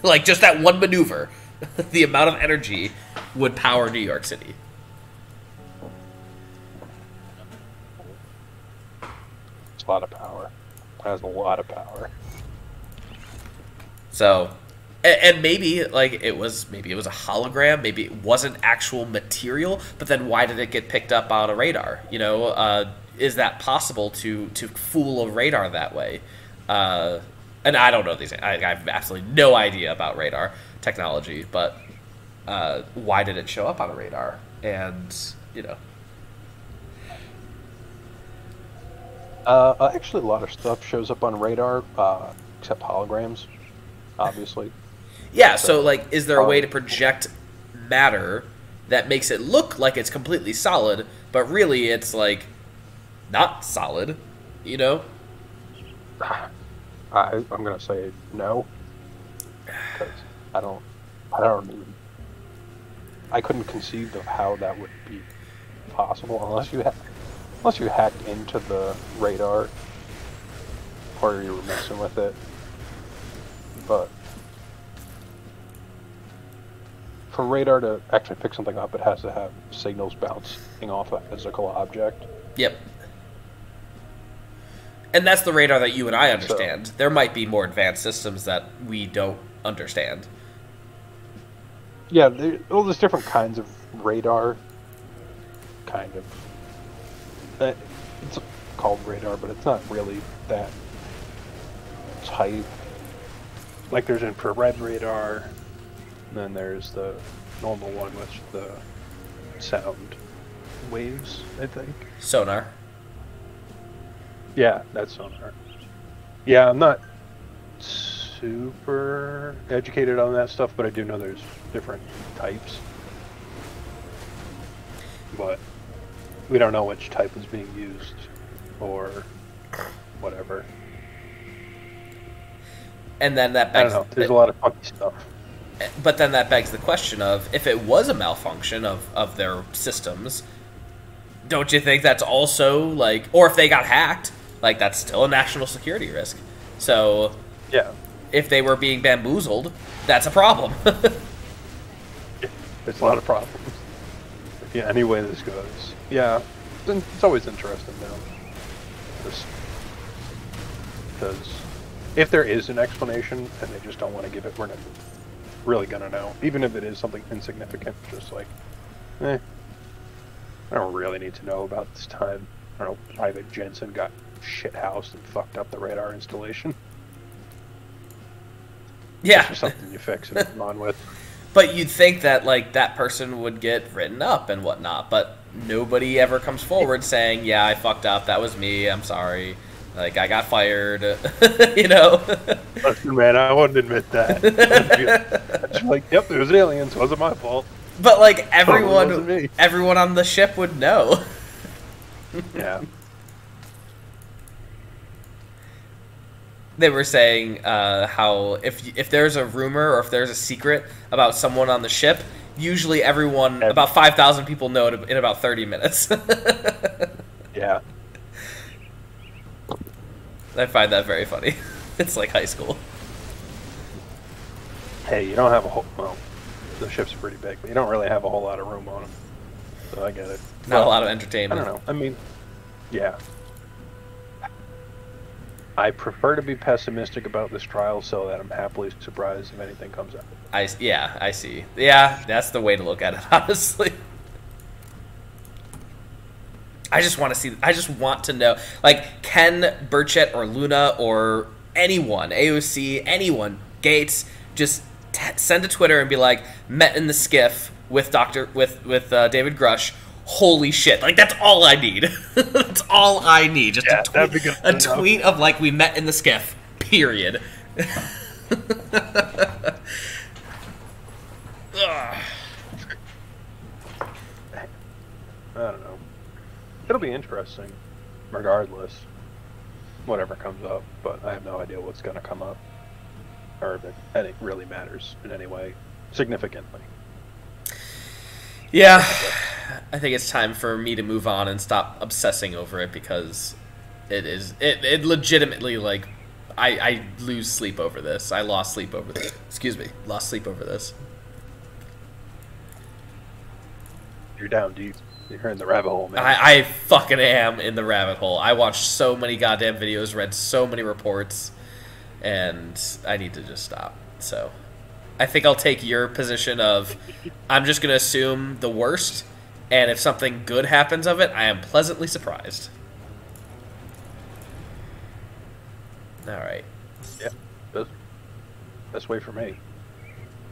Like just that one maneuver, the amount of energy would power New York City. It's a lot of power. It has a lot of power. So, and maybe like it was a hologram, maybe it wasn't actual material, but then why did it get picked up on a radar? You know, is that possible to fool a radar that way? And I don't know these. I have absolutely no idea about radar technology, but why did it show up on a radar? And you know, Actually, a lot of stuff shows up on radar, except holograms, obviously. yeah. So like, is there a way to project matter that makes it look like it's completely solid, but really it's like not solid? You know. I'm gonna say no, because I couldn't conceive of how that would be possible unless you hacked into the radar or you were messing with it. But for radar to actually pick something up, it has to have signals bouncing off a physical object. Yep. And that's the radar that you and I understand. There might be more advanced systems that we don't understand. Yeah, there's different kinds of radar. Kind of. It's called radar, but it's not really that type. Like there's infrared radar, and then there's the normal one with the sound waves, I think. Sonar. Yeah, that's sonar. Yeah, I'm not super educated on that stuff, but I do know there's different types. But we don't know which type is being used or whatever. And then that I begs, don't know. There's a lot of funky stuff. but then that begs the question of, if it was a malfunction of their systems, don't you think that's also like, or if they got hacked, like that's still a national security risk. So Yeah. if they were being bamboozled, that's a problem. There's a lot of problems. Yeah, any way this goes. Yeah. It's always interesting now. Just because if there is an explanation and they just don't want to give it, we're not really gonna know. Even if it is something insignificant, just like, I don't really need to know about this time. I don't know, Private Jensen got shithoused and fucked up the radar installation. Yeah. It's just something you fix and move on with. But you'd think that like that person would get written up and whatnot, but nobody ever comes forward saying, "Yeah, I fucked up. That was me. I'm sorry. Like I got fired." You know. Listen, man, I wouldn't admit that. It's like, yep, it was aliens. It wasn't my fault. But like wasn't me. everyone on the ship would know. Yeah. They were saying how if there's a rumor or if there's a secret about someone on the ship, usually everyone, about 5,000 people know it in about 30 minutes. Yeah. I find that very funny. It's like high school. Hey, you don't have a whole... Well, the ship's pretty big, but you don't really have a whole lot of room on them. So I get it. Not Well, a lot of I entertainment. don't know. I mean, yeah. I prefer to be pessimistic about this trial so that I'm happily surprised if anything comes out. I see. Yeah, that's the way to look at it, honestly. I just want to know, like, can Burchett or Luna or anyone, AOC, anyone, Gates, just send a Twitter and be like, met in the skiff with David Grush. Holy shit. Like, that's all I need. That's all I need. Just a tweet of, like, we met in the skiff. Period. Ugh. I don't know. It'll be interesting, regardless, whatever comes up. But I have no idea what's going to come up, or if it really matters in any way, significantly. Yeah, I think it's time for me to move on and stop obsessing over it, because it legitimately, like, I lose sleep over this. I lost sleep over this. Excuse me, lost sleep over this. You're down deep. You're in the rabbit hole, man. I fucking am in the rabbit hole. I watched so many goddamn videos, read so many reports, and I need to just stop. So I think I'll take your position of I'm just going to assume the worst, and if something good happens of it, I am pleasantly surprised. All right. Yeah, best way for me.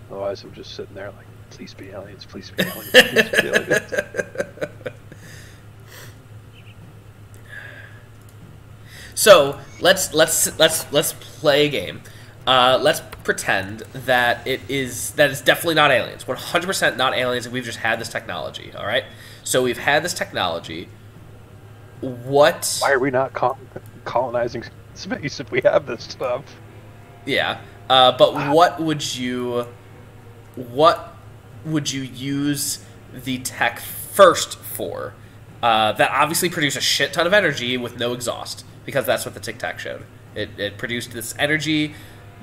Otherwise, I'm just sitting there like, please be aliens, please be aliens, please be aliens. So let's play a game. Let's pretend that it's definitely not aliens. 100% not aliens, and we've just had this technology. All right. So we've had this technology. What? Why are we not colonizing space if we have this stuff? Yeah. But what would you use the tech first for? That obviously produced a shit ton of energy with no exhaust, because that's what the Tic Tac showed. It produced this energy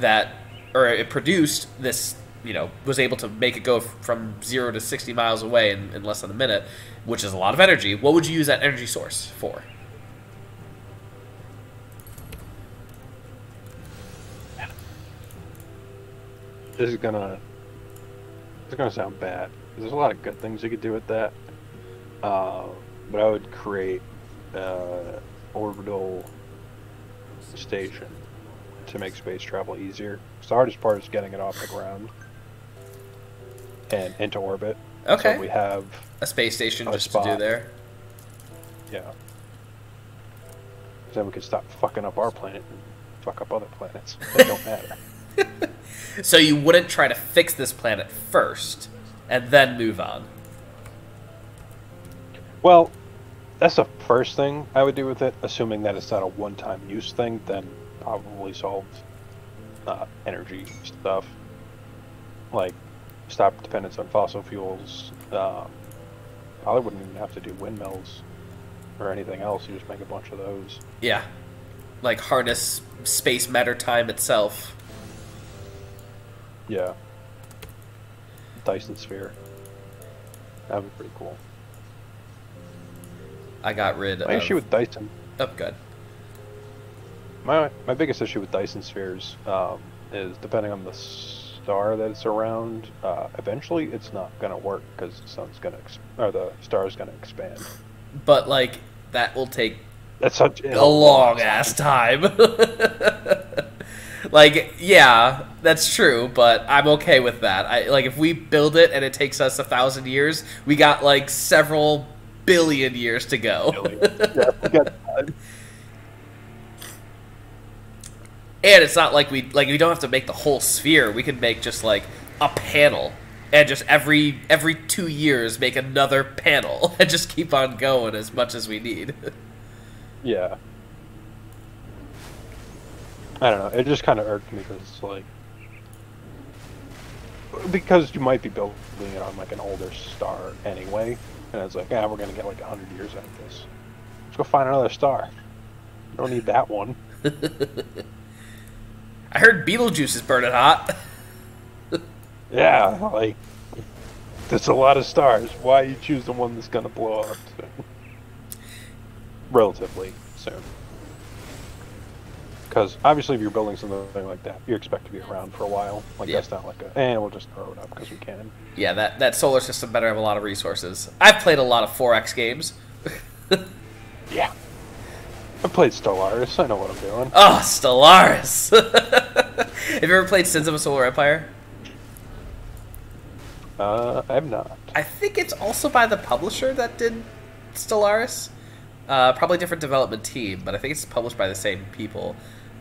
it produced this, was able to make it go from 0 to 60 miles away in less than a minute, which is a lot of energy. What would you use that energy source for? This is gonna sound bad. There's a lot of good things you could do with that. But I would create orbital station to make space travel easier. So the hardest part is getting it off the ground and into orbit. Okay. So we have a space station a just spot. to do there. Yeah. Then we can stop fucking up our planet and fuck up other planets that don't matter. So you wouldn't try to fix this planet first and then move on? Well, that's the first thing I would do with it, assuming that it's not a one-time use thing. Then probably solve energy stuff, like stop dependence on fossil fuels. Probably wouldn't even have to do windmills or anything else. You just make a bunch of those. Yeah, like harness space matter time itself. Yeah. Dyson sphere. That would be pretty cool. I got rid My of... issue with Dyson... Oh, good. My biggest issue with Dyson spheres is depending on the star that it's around, eventually it's not going to work because the sun's going to... or the star's going to expand. But, like, that will take That's such a long-ass time. Like, yeah, that's true, but I'm okay with that. Like, if we build it and it takes us 1,000 years, we got, like, several billion years to go. Yeah, we got time. And it's not like we don't have to make the whole sphere. We could make just, like, a panel. And just every 2 years make another panel. And just keep on going as much as we need. Yeah. I don't know. It just kind of irked me because it's like... Because you might be building it on, like, an older star anyway. And it's like, yeah, we're going to get, like, 100 years out of this. Let's go find another star. We don't need that one. I heard Beetlejuice is burning hot. Yeah, like... There's a lot of stars. Why you choose the one that's going to blow up soon? Relatively soon. Because obviously if you're building something like that, you expect to be around for a while. Like, yeah. That's not like we'll just throw it up because we can. Yeah, that solar system better have a lot of resources. I've played a lot of 4X games. Yeah. I played Stellaris. I know what I'm doing. Oh, Stellaris! Have you ever played Sins of a Solar Empire? I have not. I think it's also by the publisher that did Stellaris. Probably different development team, but I think it's published by the same people.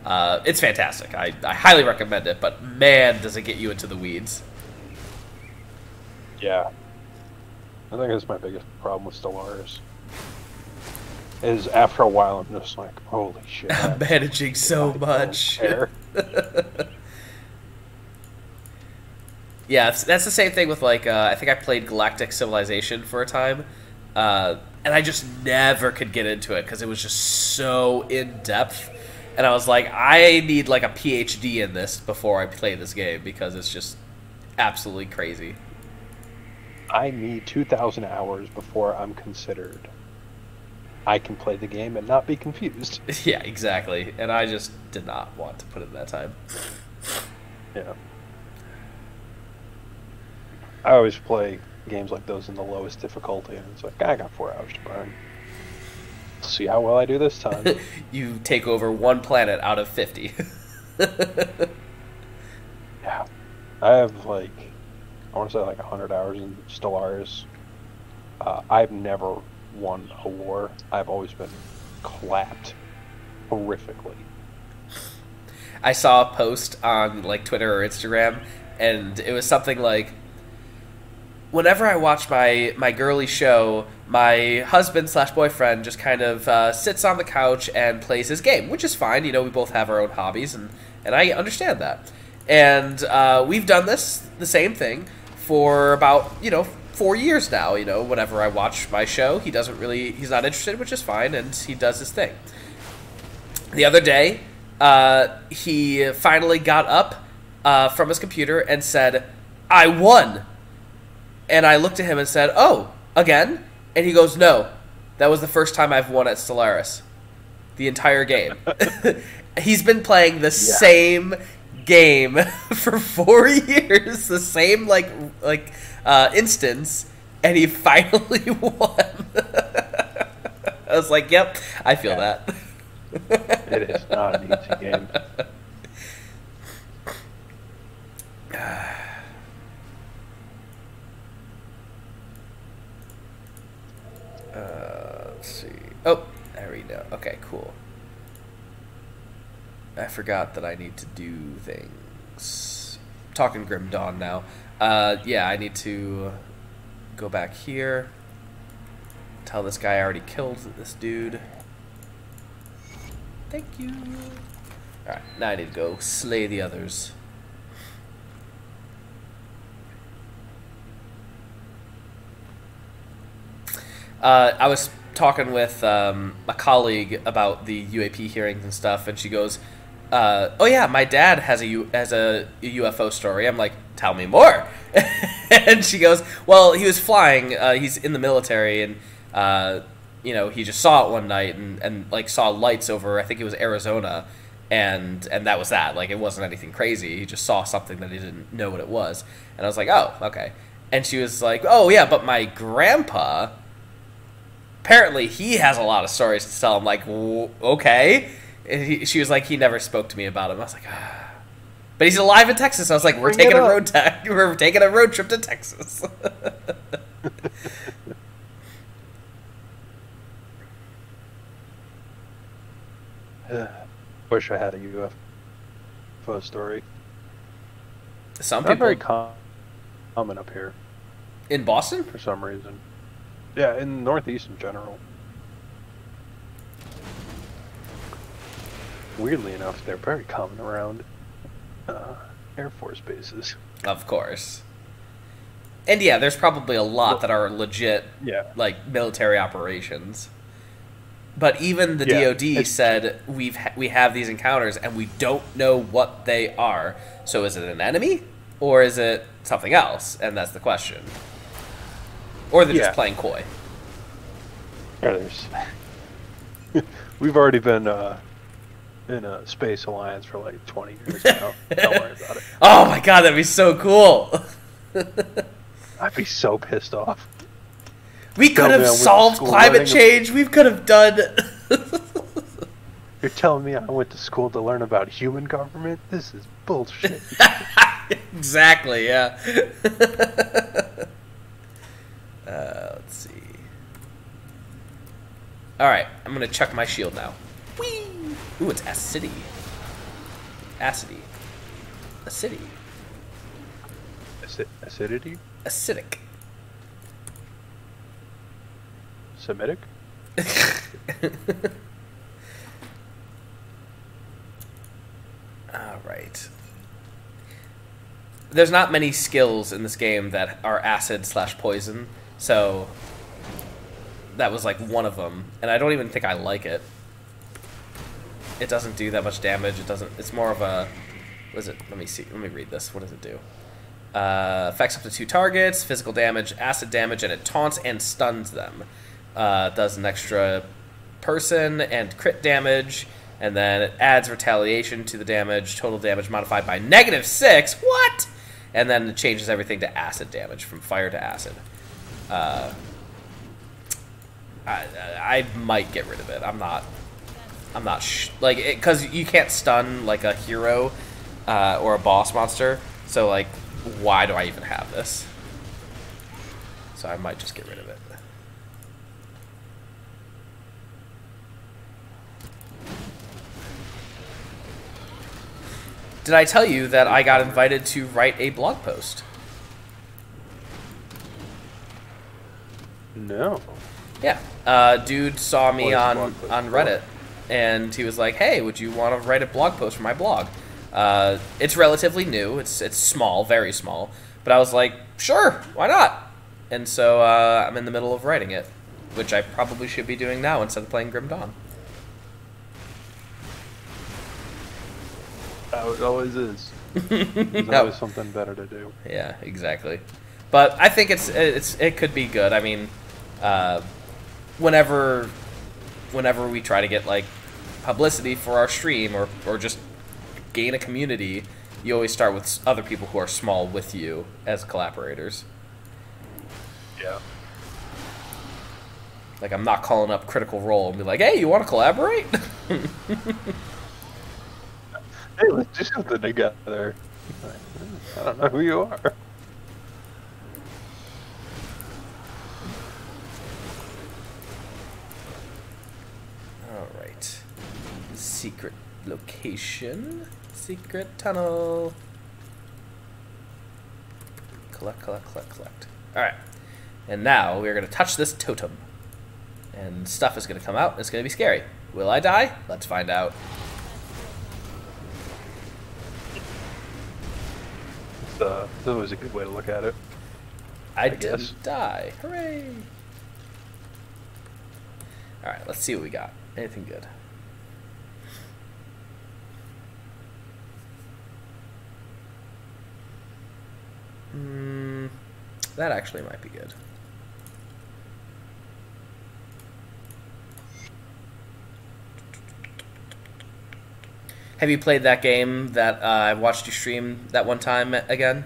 It's fantastic. I highly recommend it, but man, does it get you into the weeds. Yeah. I think that's my biggest problem with Stellaris. Is after a while I'm just like, holy shit. I'm managing so much. Yeah, that's the same thing with, like, I think I played Galactic Civilization for a time, and I just never could get into it because it was just so in-depth. And I was like, I need, like, a PhD in this before I play this game because it's just absolutely crazy. I need 2,000 hours before I'm considered I can play the game and not be confused. Yeah, exactly. And I just did not want to put in that time. Yeah. I always play games like those in the lowest difficulty, and it's like, I got 4 hours to burn. Let's see how well I do this time. You take over one planet out of 50. Yeah. I have, like, I want to say like 100 hours in Stellaris. I've never won a war. I've always been clapped horrifically. I saw a post on, like, Twitter or Instagram, and it was something like, whenever I watch my girly show, my husband/boyfriend just kind of sits on the couch and plays his game, which is fine. You know, we both have our own hobbies, and I understand that. And we've done the same thing, for about, 4 years now. Whenever I watch my show, he's not interested, which is fine, and he does his thing. The other day, he finally got up from his computer and said, "I won." And I looked at him and said, "Oh, again?" And he goes, "No, that was the first time I've won at Stellaris. The entire game." He's been playing the same game for 4 years, the same instance, and he finally won. I was like, "Yep, I feel that." It is not an easy game. Let's see. Oh, there we go. Okay, cool. I forgot that I need to do things. I'm talking Grim Dawn now. Yeah, I need to go back here. Tell this guy I already killed this dude. Thank you. Alright, now I need to go slay the others. I was talking with a colleague about the UAP hearings and stuff, and she goes, "Oh yeah, my dad has a UFO story." I'm like, "Tell me more." And she goes, "Well, he was flying. He's in the military, and he just saw it one night, and like saw lights over. I think it was Arizona, and that was that. Like, it wasn't anything crazy. He just saw something that he didn't know what it was." And I was like, "Oh, okay." And she was like, "Oh yeah, but my grandpa, apparently he has a lot of stories to tell." I'm like, "Okay." And she was like, "He never spoke to me about him." I was like, "Ah." But he's alive in Texas. I was like, we're taking a road trip to Texas. Wish I had a UFO story. Some Not people very common up here in Boston for some reason. Yeah, in the Northeast in general. Weirdly enough, they're very common around Air Force bases. Of course. And yeah, there's probably a lot that are legit, like, military operations. But even the DoD said we have these encounters and we don't know what they are. So is it an enemy or is it something else? And that's the question. Or they're just playing coy. We've already been in a space alliance for like 20 years now. Don't worry about it. Oh my god, that'd be so cool. I'd be so pissed off. We could have solved climate change. We could have done... You're telling me I went to school to learn about human government? This is bullshit. Exactly, yeah. Let's see. Alright, I'm going to chuck my shield now. Whee! Ooh, it's S City. Acidity. Acidity. Acidity? Acidic. Semitic? Alright. There's not many skills in this game that are acid/poison, so that was like one of them, and I don't even think I like it. It doesn't do that much damage. It doesn't. It's more of a. What is it? Let me see. Let me read this. What does it do? Affects up to 2 targets, physical damage, acid damage, and it taunts and stuns them. Does an extra person and crit damage, and then it adds retaliation to the damage. Total damage modified by -6. What? And then it changes everything to acid damage, from fire to acid. I might get rid of it. I'm not like it, because you can't stun like a hero or a boss monster. So like, why do I even have this? So I might just get rid of it. Did I tell you that I got invited to write a blog post? No. Yeah. Dude saw me on Reddit, and he was like, "Hey, would you want to write a blog post for my blog?" It's relatively new. It's small, very small. But I was like, "Sure, why not?" And so I'm in the middle of writing it, which I probably should be doing now instead of playing Grim Dawn. It always is. There's always something better to do. Yeah, exactly. But I think it could be good. I mean, whenever we try to get like publicity for our stream or just gain a community, you always start with other people who are small with you as collaborators. Yeah. Like, I'm not calling up Critical Role and be like, "Hey, you want to collaborate?" Hey, let's do something together. I don't know who you are. Alright. Secret location. Secret tunnel. Collect. Alright. And now we're going to touch this totem. And stuff is going to come out. It's going to be scary. Will I die? Let's find out. It's always a good way to look at it. I guess. didn't die. Hooray! Alright, let's see what we got. Anything good? That actually might be good. Have you played that game that I watched you stream that one time again?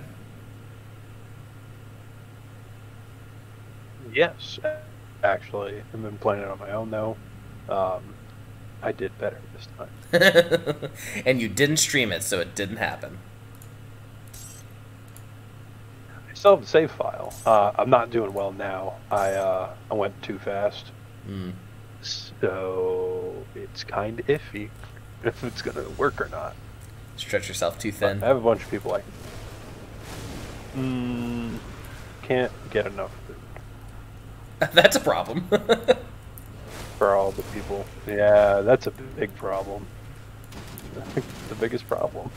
Yes, actually. I've been playing it on my own, though. I did better this time. And you didn't stream it, so it didn't happen. I still have the save file. I'm not doing well now. I went too fast. So it's kind of iffy if it's going to work or not. Stretch yourself too thin. I have a bunch of people like, can't get enough food. That's a problem. For all the people. Yeah, that's a big problem. The biggest problem.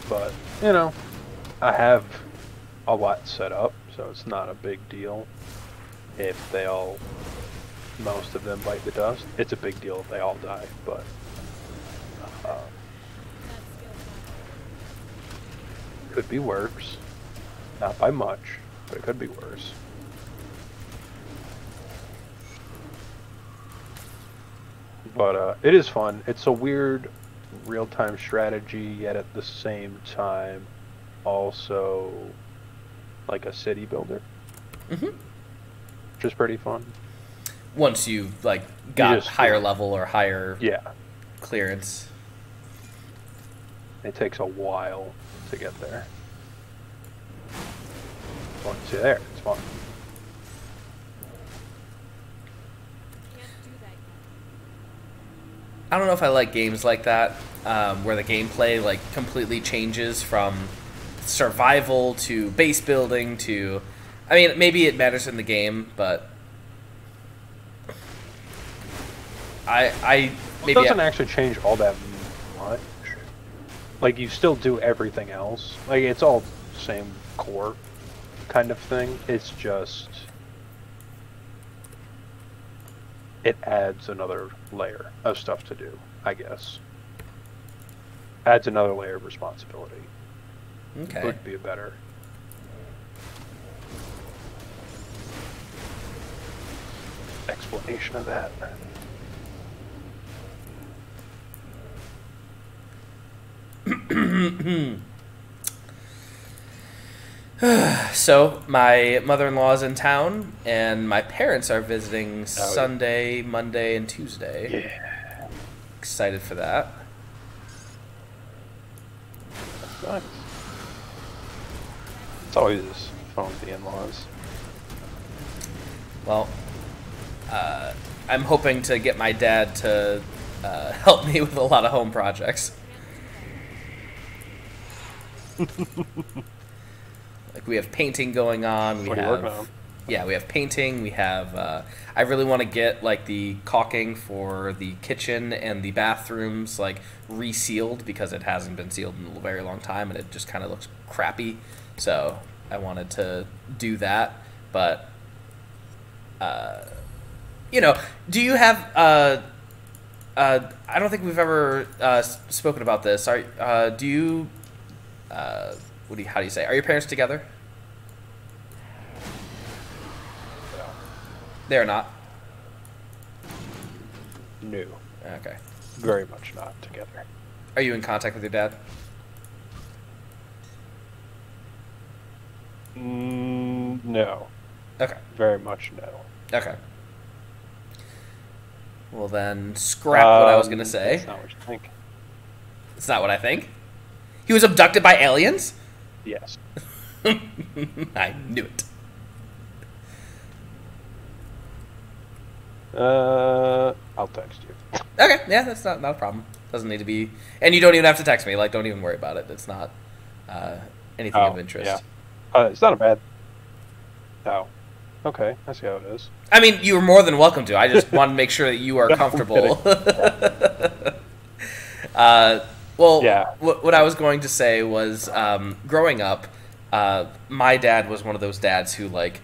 But, you know, I have a lot set up, so it's not a big deal if most of them bite the dust. It's a big deal if they all die, but could be worse. Not by much, but it could be worse. But it is fun. It's a weird real-time strategy, yet at the same time also like a city builder. Which is pretty fun. Once you like got just higher level or higher Yeah. clearance. It takes a while to get there. Once you're there, it's fun. I don't know if I like games like that, where the gameplay like completely changes from survival to base building to. I mean, maybe it matters in the game, but It doesn't actually change all that much. Like, you still do everything else. Like, it's all same core kind of thing. It's just... it adds another layer of stuff to do, I guess. Adds another layer of responsibility. Okay. Would be a better... explanation of that. So, my mother-in-law is in town, and my parents are visiting Sunday, Monday, and Tuesday. Yeah. Excited for that. That's nice. It's always fun with the in-laws. Well, I'm hoping to get my dad to help me with a lot of home projects. Like, we have painting going on. What are you working on? Yeah, we have painting. We have. I really want to get like the caulking for the kitchen and the bathrooms like resealed because it hasn't been sealed in a very long time and it just kind of looks crappy. So I wanted to do that, but you know, do you have? I don't think we've ever spoken about this. Do you? How do you say? Are your parents together? No. They're not. No. Okay. Very much not together. Are you in contact with your dad? No. Okay. Very much no. Okay. Well then, scrap what I was gonna say. That's not what you think. It's not what I think. He was abducted by aliens? Yes. I knew it. I'll text you. Okay, yeah, that's not a problem. Doesn't need to be, and you don't even have to text me. Like, don't even worry about it. It's not anything of interest. Yeah. It's not a bad. Oh. Okay, I see how it is. I mean, you were more than welcome to. I just want to make sure that you are comfortable. Well, yeah. What I was going to say was, growing up, my dad was one of those dads who, like,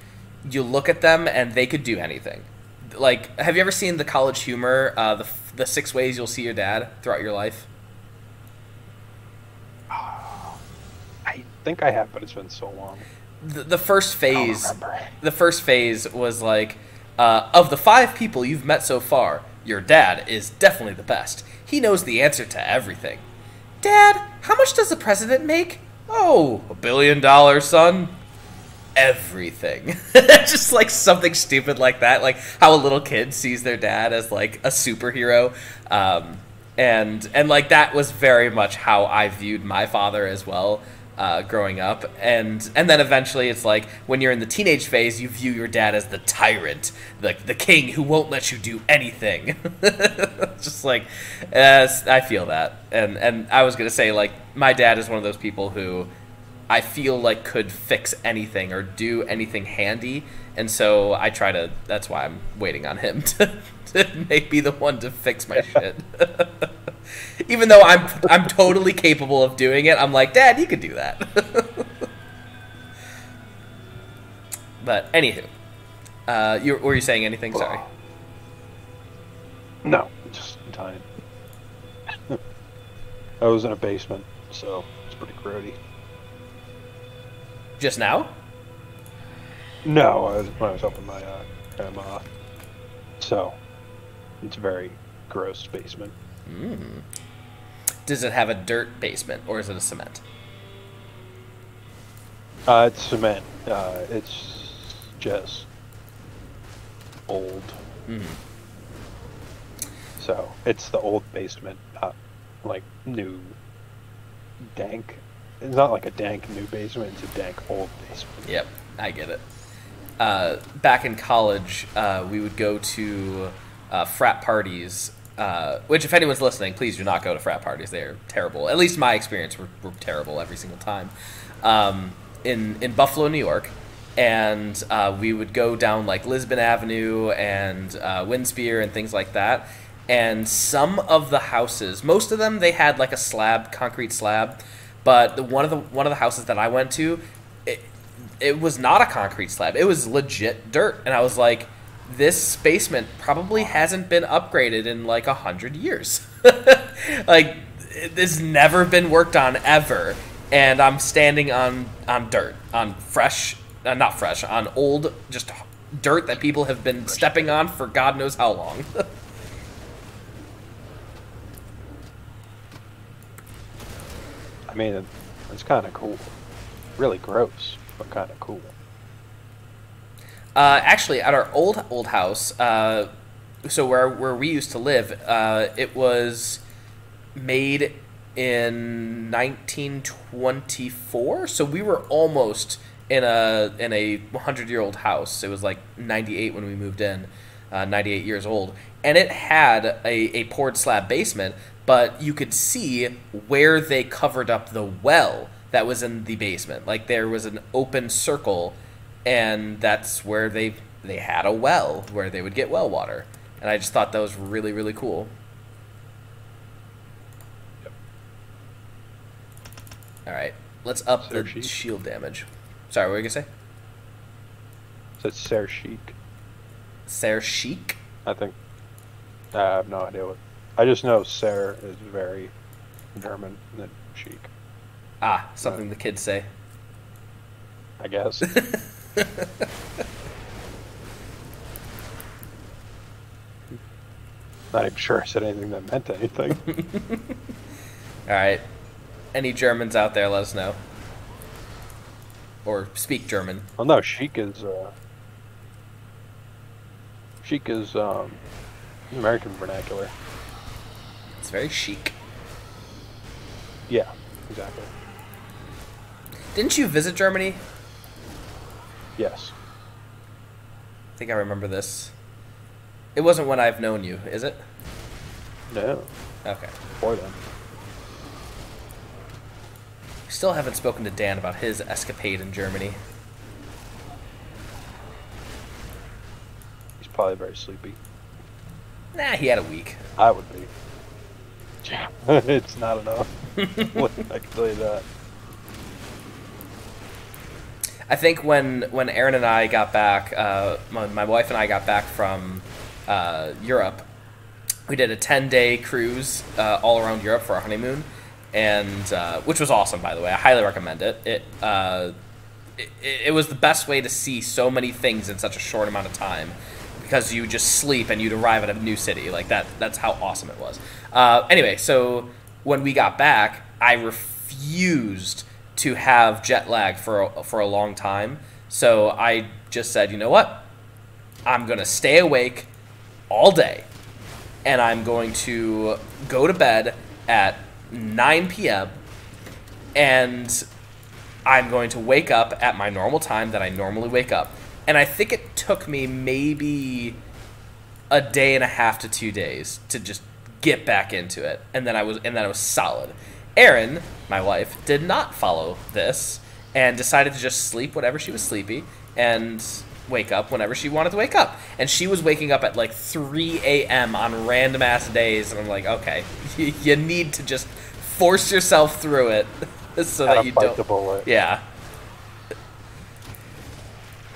you look at them and they could do anything. Like, have you ever seen the College Humor, the 6 ways you'll see your dad throughout your life? I think I have, but it's been so long. The first phase, I don't remember. the first phase was like, of the 5 people you've met so far, your dad is definitely the best. He knows the answer to everything. Dad, how much does the president make? Oh, $1 billion, son. Everything. Just like something stupid like that, like how a little kid sees their dad as like a superhero, and like that was very much how I viewed my father as well, growing up, and then eventually it's like when you're in the teenage phase, you view your dad as the tyrant, the king who won't let you do anything. Just like, I feel that, and I was gonna say, like, my dad is one of those people who I feel like could fix anything or do anything handy, and so I try to. That's why I'm waiting on him to be the one to fix my shit. Even though I'm totally capable of doing it, I'm like, Dad, you could do that. But anywho, were you saying anything? Sorry. No, just time. I was in a basement, so it's pretty grody. Just now? No, when I was helping my grandma. So, it's a very gross basement. Mm. Does it have a dirt basement, or is it a cement? It's cement. It's just old. Mm. So, it's the old basement, not like new dank. It's not like a dank new basement, it's a dank old basement. Yep, I get it. Back in college, we would go to frat parties Which, if anyone's listening, please do not go to frat parties. They're terrible. At least my experience were terrible every single time. In Buffalo, New York, and we would go down like Lisbon Avenue and Winspear and things like that. And some of the houses, most of them, they had like a slab, concrete slab. But one of the houses that I went to, it was not a concrete slab. It was legit dirt, and I was like, this basement probably hasn't been upgraded in like 100 years. Like, it's never been worked on ever, and I'm standing on dirt, on fresh, not fresh, on old, just dirt that people have been stepping on for God knows how long. I mean, it's kind of cool. Really gross, but kind of cool. Actually, at our old house, so where we used to live, it was made in 1924. So we were almost in a 100-year-old house. It was like 98 when we moved in, 98 years old, and it had a poured slab basement. But you could see where they covered up the well that was in the basement. Like, there was an open circle, and that's where they had a well where they would get well water. And I just thought that was really, really cool. Yep. All right, let's up the Chic. shield damage. Sorry, what were you going to say? So it's Ser Chic. Ser Chic? I think. I have no idea what. I just know Ser is very German than chic, Ah, something the kids say. I guess. Not even sure I said anything that meant anything. All right. Any Germans out there, let us know. Or speak German. Well, no, chic is American vernacular. It's very chic. Yeah, exactly. Didn't you visit Germany? Yes. I think I remember this. It wasn't when I've known you, is it? No. Okay. Before then. Still haven't spoken to Dan about his escapade in Germany. He's probably very sleepy. Nah, he had a week. I would be. Yeah. It's not enough. I can tell you that. I think when Aaron and I got back, my wife and I got back from Europe, we did a 10-day cruise all around Europe for our honeymoon, and which was awesome, by the way. I highly recommend it. It was the best way to see so many things in such a short amount of time, because you just sleep and you'd arrive at a new city. Like, that's how awesome it was. Anyway, so when we got back, I refused to have jet lag for a long time. So I just said, you know what? I'm going to stay awake all day, and I'm going to go to bed at 9 p.m., and I'm going to wake up at my normal time that I normally wake up. And I think it took me maybe a day and a half to 2 days to just get back into it, and then I was solid. Erin, my wife, did not follow this and decided to just sleep whenever she was sleepy and wake up whenever she wanted to wake up. And she was waking up at like 3 a.m. on random ass days, and I'm like, okay, you need to just force yourself through it so that you don't. The bullet. Yeah.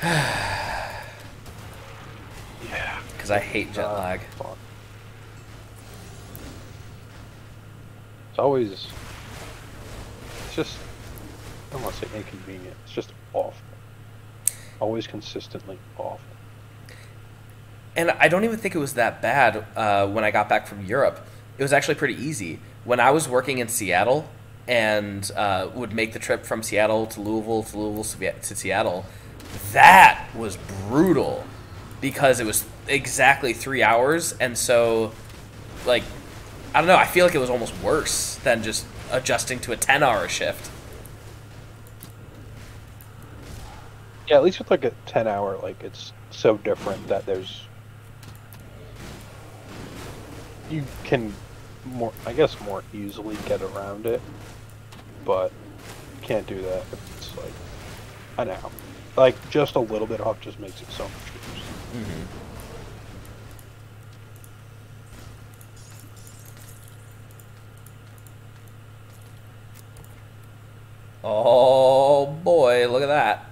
Yeah. Because I hate jet lag. Fun. It's always. It's just. I don't want to say inconvenient. It's just awful. Always consistently awful. And I don't even think it was that bad when I got back from Europe. It was actually pretty easy. When I was working in Seattle and would make the trip from Seattle to Louisville to Seattle, that was brutal because it was exactly 3 hours. And so, like, I don't know, I feel like it was almost worse than just adjusting to a 10-hour shift. Yeah, at least with like a 10-hour, like it's so different that there's. you can more easily get around it, but you can't do that if it's like, I know, like just a little bit off just makes it so much worse. Mm-hmm. Oh boy, look at that.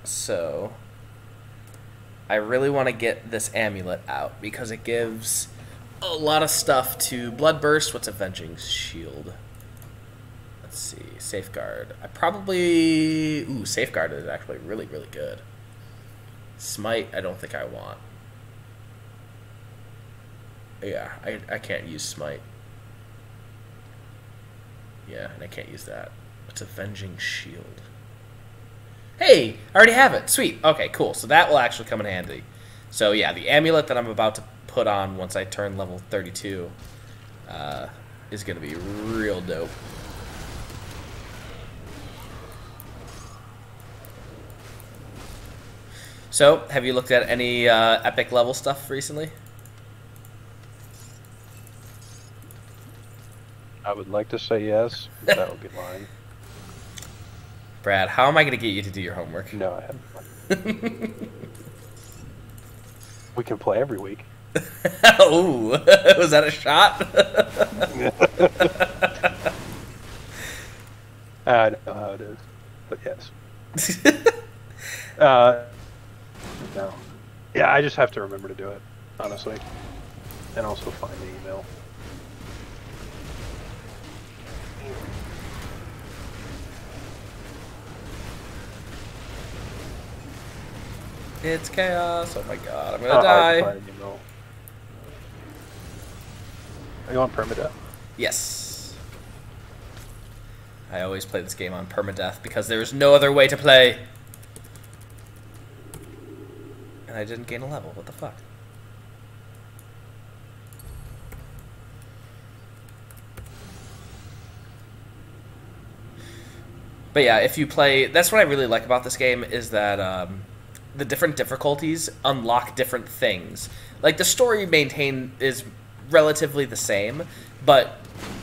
So, I really want to get this amulet out because it gives a lot of stuff to Bloodburst. What's Avenging Shield? Let's see. Safeguard. I probably... Ooh, Safeguard is actually really, really good. Smite, I don't think I want. Yeah, I can't use Smite. Yeah, and I can't use that. What's Avenging Shield? Hey, I already have it. Sweet. Okay, cool. So that will actually come in handy. So yeah, the amulet that I'm about to put on once I turn level 32 is going to be real dope. So, have you looked at any epic level stuff recently? I would like to say yes, but that would be lying. Brad, how am I going to get you to do your homework? No, I haven't. We can play every week. Oh, was that a shot? I don't know how it is, but yes. No. Yeah, I just have to remember to do it, honestly. And also find the email. It's chaos. Oh my god, I'm gonna die. Are you on permadeath? Yes. I always play this game on permadeath because there's no other way to play. And I didn't gain a level. What the fuck? But yeah, if you play... That's what I really like about this game is that the different difficulties unlock different things. Like, the story maintained is relatively the same, but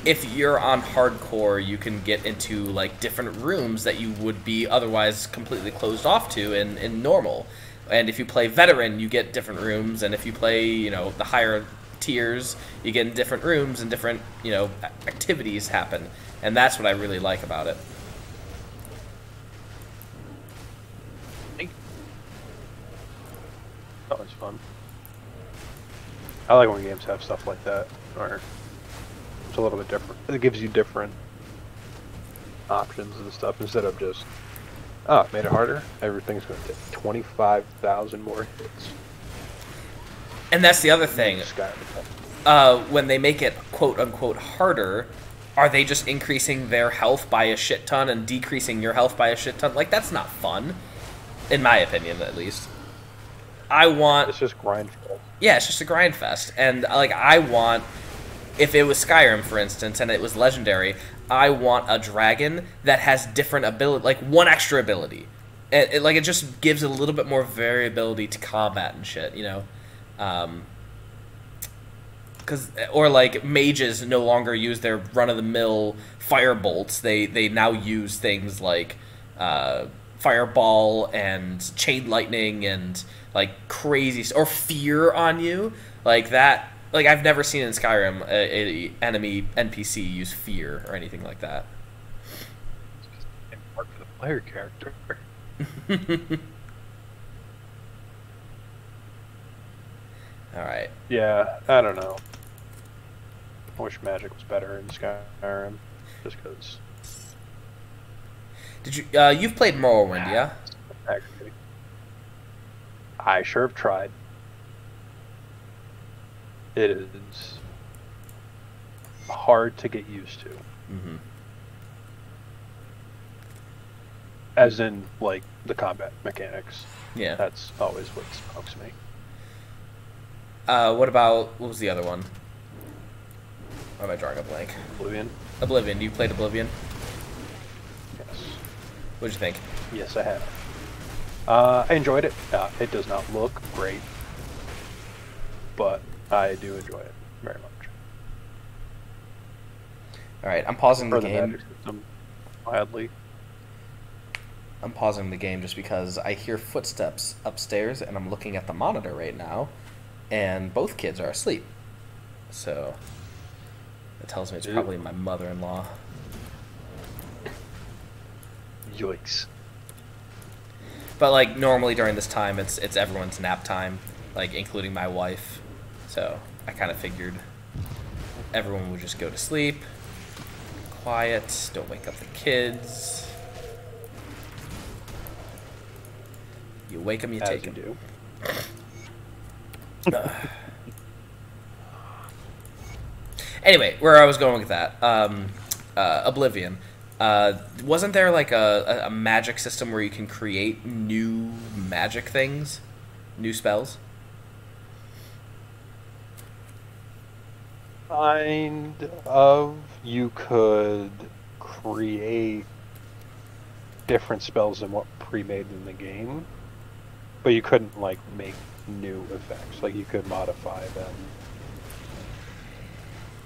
if you're on hardcore, you can get into, like, different rooms that you would be otherwise completely closed off to in normal. And if you play veteran, you get different rooms, and if you play, you know, the higher tiers, you get in different rooms and different, you know, activities happen. And that's what I really like about it. That was fun. I like when games have stuff like that, or it's a little bit different. It gives you different options and stuff instead of just, oh, it made it harder. Everything's going to take 25,000 more hits. And that's the other thing. When they make it quote-unquote harder, are they just increasing their health by a shit ton and decreasing your health by a shit ton? Like, that's not fun. In my opinion, at least. I want... It's just grind fest. Yeah, it's just a grind fest. And, like, I want... If it was Skyrim, for instance, and it was legendary, I want a dragon that has different ability, like, one extra ability. It just gives a little bit more variability to combat and shit, you know? Or, like, mages no longer use their run-of-the-mill fire bolts. They now use things like fireball and chain lightning and, like, crazy... Or fear on you. Like, that... Like, I've never seen in Skyrim a enemy NPC use fear or anything like that. It's part for the player character. Alright. Yeah, I don't know. I wish magic was better in Skyrim, just because. Did you? You've played Morrowind, yeah? Actually, I sure have tried. It is hard to get used to. Mm-hmm. As in, like, the combat mechanics. Yeah. That's always what smokes me. What was the other one? Why am I drawing a blank? Oblivion? Oblivion. You played Oblivion? Yes. What'd you think? Yes, I have. I enjoyed it. It does not look great, but I do enjoy it very much. All right, I'm pausing the Or the game. magic system, mildly. I'm pausing the game just because I hear footsteps upstairs, and I'm looking at the monitor right now, and both kids are asleep. So that tells me it's probably my mother-in-law. Yikes. But like normally during this time, it's everyone's nap time, like including my wife. So I kind of figured everyone would just go to sleep, quiet, don't wake up the kids. You wake them, you As take you them. do. Anyway, where I was going with that, Oblivion. Wasn't there like a magic system where you can create new magic things, new spells? Kind of. You could create different spells than what pre-made in the game, but you couldn't like make new effects. Like you could modify them.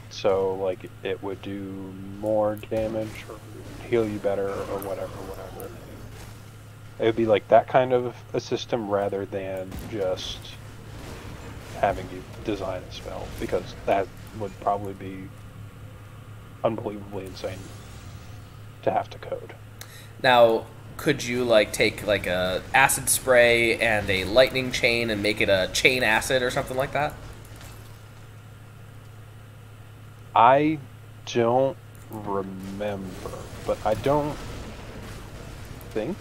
So like it would do more damage or heal you better or whatever. It would be like that kind of a system rather than just having you design a spell, because that would probably be unbelievably insane to have to code. Now, could you like take like a acid spray and a lightning chain and make it a chain acid or something like that? I don't remember, but I don't think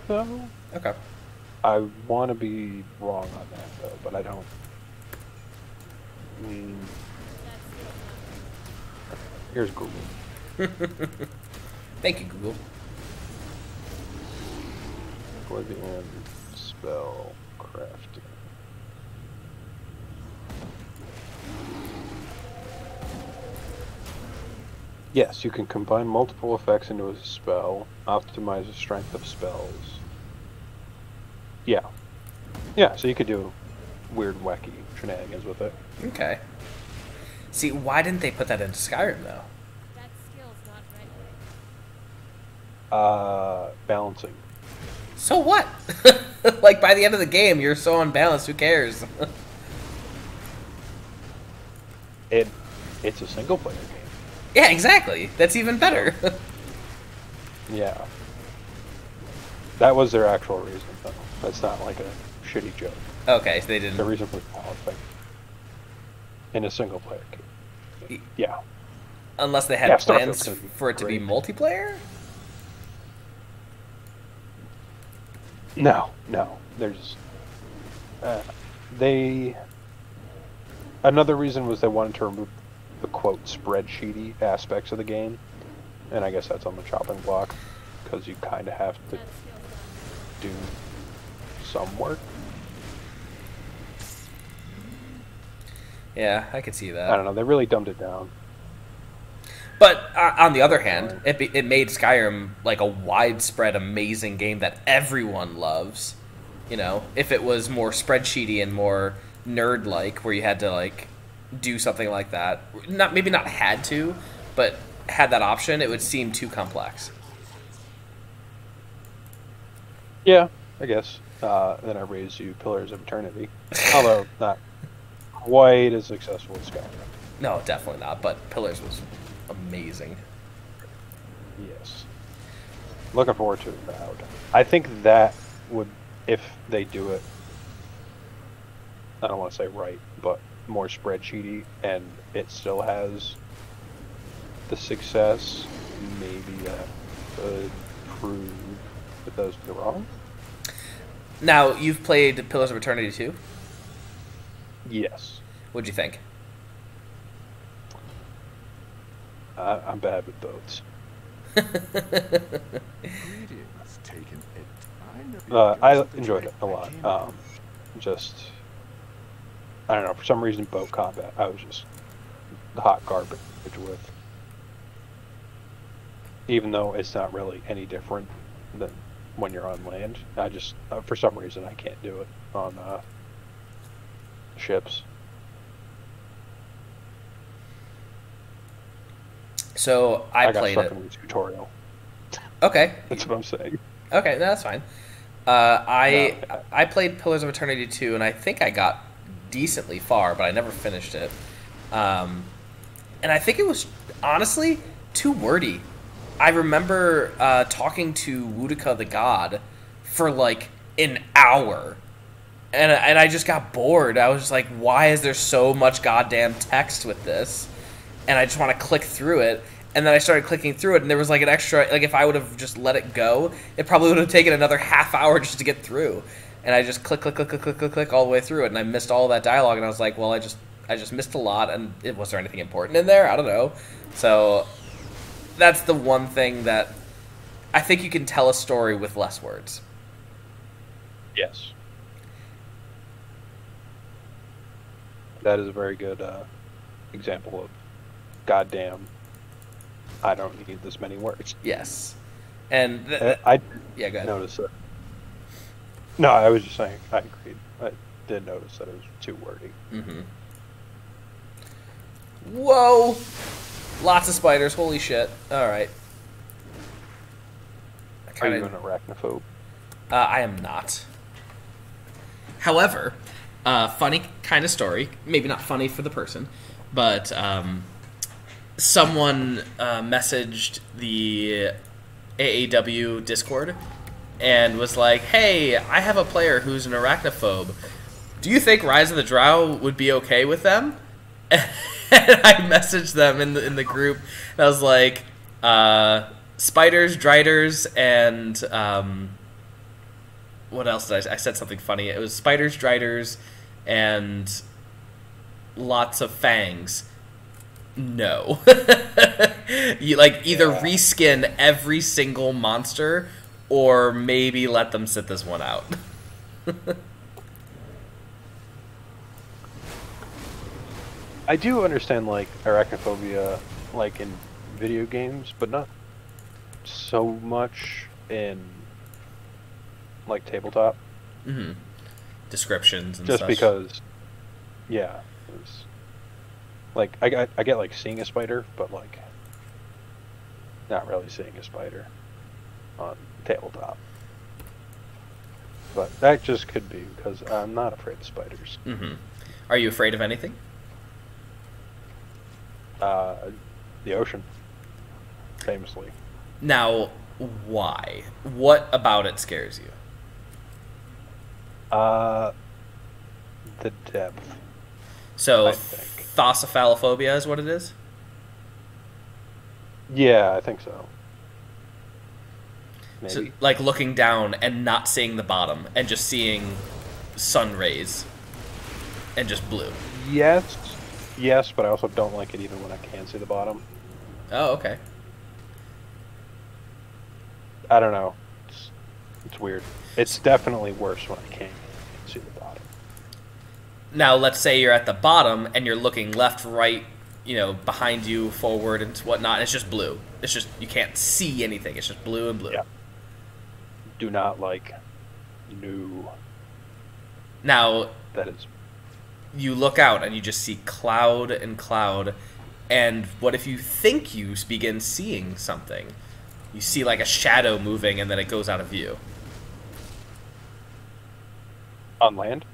so. Okay. I want to be wrong on that though, but I don't. Here's Google. Thank you, Google. Oblivion spell crafting. Yes, you can combine multiple effects into a spell, optimize the strength of spells. Yeah. Yeah, so you could do weird, wacky shenanigans with it. Okay. See, why didn't they put that into Skyrim though? That skill's not right. Balancing. So what? Like by the end of the game, you're so unbalanced. Who cares? It's a single player game. Yeah, exactly. That's even better. Yeah. That was their actual reason, though. That's not like a shitty joke. Okay, so they The didn't. reason was balancing in a single player game. Yeah. Unless they had Yeah, plans Starfield's gonna be for it to be great. multiplayer. No. They're just. They. Another reason was they wanted to remove the quote spreadsheety aspects of the game, and I guess that's on the chopping block because you kind of have to That skill's not do some work. Yeah, I could see I that. don't know. They really dumbed it down. But on the other hand, it made Skyrim like a widespread, amazing game that everyone loves. You know, if it was more spreadsheety and more nerd-like, where you had to like do something like that, maybe not had to, but had that option, it would seem too complex. Yeah, I guess. Then I raised you Pillars of Eternity, although not quite as successful as Skyrim. No, definitely not. But Pillars was amazing. Yes. Looking forward to it. I think that would, if they do it, I don't want to say right, but more spreadsheety, and it still has the success, maybe that could prove that those are wrong. Now, you've played Pillars of Eternity too? Yes. What'd you think? I'm bad with boats. Greetings, taken it. I enjoyed it a lot. Just, I don't know, for some reason boat combat, I was just hot garbage with. Even though it's not really any different than when you're on land. I just, for some reason, I can't do it on ships. So I got played stuck it. in the tutorial. Okay. That's what I'm saying. Okay, no, that's fine. I played Pillars of Eternity 2, and I think I got decently far, but I never finished it. And I think it was, honestly, too wordy. I remember talking to Wudika the God for, like, an hour. And I just got bored. I was just like, why is there so much goddamn text with this? And I just want to click through it. And then I started clicking through it, and there was like an extra, like if I would have just let it go, it probably would have taken another half hour just to get through. And I just click all the way through it, and I missed all that dialogue, and I was like, well, I just missed a lot, and was there anything important in there? I don't know. So that's the one thing that I think you can tell a story with less words. Yes. That is a very good example of goddamn, I don't need this many words. Yes. And I yeah, go ahead. noticed that. No, I was just saying, I agreed. I did notice that it was too wordy. Mm-hmm. Whoa! Lots of spiders, holy shit. Alright. Are you an arachnophobe? I am not. However, funny kind of story. Maybe not funny for the person, but someone messaged the AAW Discord and was like, hey, I have a player who's an arachnophobe. Do you think Rise of the Drow would be okay with them? And I messaged them in the group, and I was like, spiders, driders, and what else did I said something funny. It was spiders, driders, and lots of fangs. No. You like either reskin every single monster or maybe let them sit this one out. I do understand, like, arachnophobia, like, in video games, but not so much in, like, tabletop. Mm-hmm. Descriptions and Just such. because, yeah, it's, like, I get, like, seeing a spider, but, like, not really seeing a spider on tabletop. But that just could be because I'm not afraid of spiders. Mm-hmm. Are you afraid of anything? The ocean, famously. Now, why? What about it scares you? The depth. So, I think. thalassophilia is what it is? Yeah, I think so. Maybe. So, like looking down and not seeing the bottom and just seeing sun rays and just blue. Yes, but I also don't like it even when I can see the bottom. Oh, okay. I don't know. It's weird. It's definitely worse when I can't see the bottom. Now, let's say you're at the bottom and you're looking left, right, you know, behind you, forward, and whatnot. And it's just blue. It's just, you can't see anything. It's just blue and blue. Yeah. Do not like new. Now, That is. you look out and you just see cloud and cloud. And what if you think you begin seeing something? You see like a shadow moving and then it goes out of view. On land?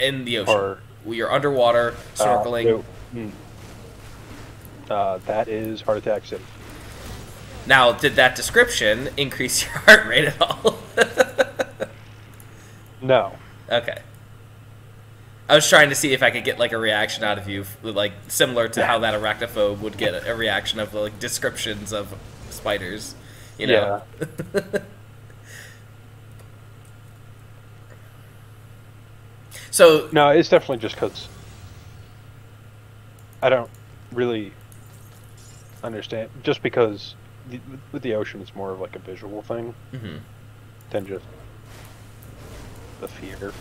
In the ocean. Or You're underwater, snorkeling. That is Heart Attack City. Now, did that description increase your heart rate at all? No. Okay. I was trying to see if I could get like a reaction out of you, like similar to how that arachnophobe would get a reaction of like descriptions of spiders, you know. Yeah. So No, it's definitely just because I don't really understand. Just because with the ocean, it's more of like a visual thing mhm. than just the fear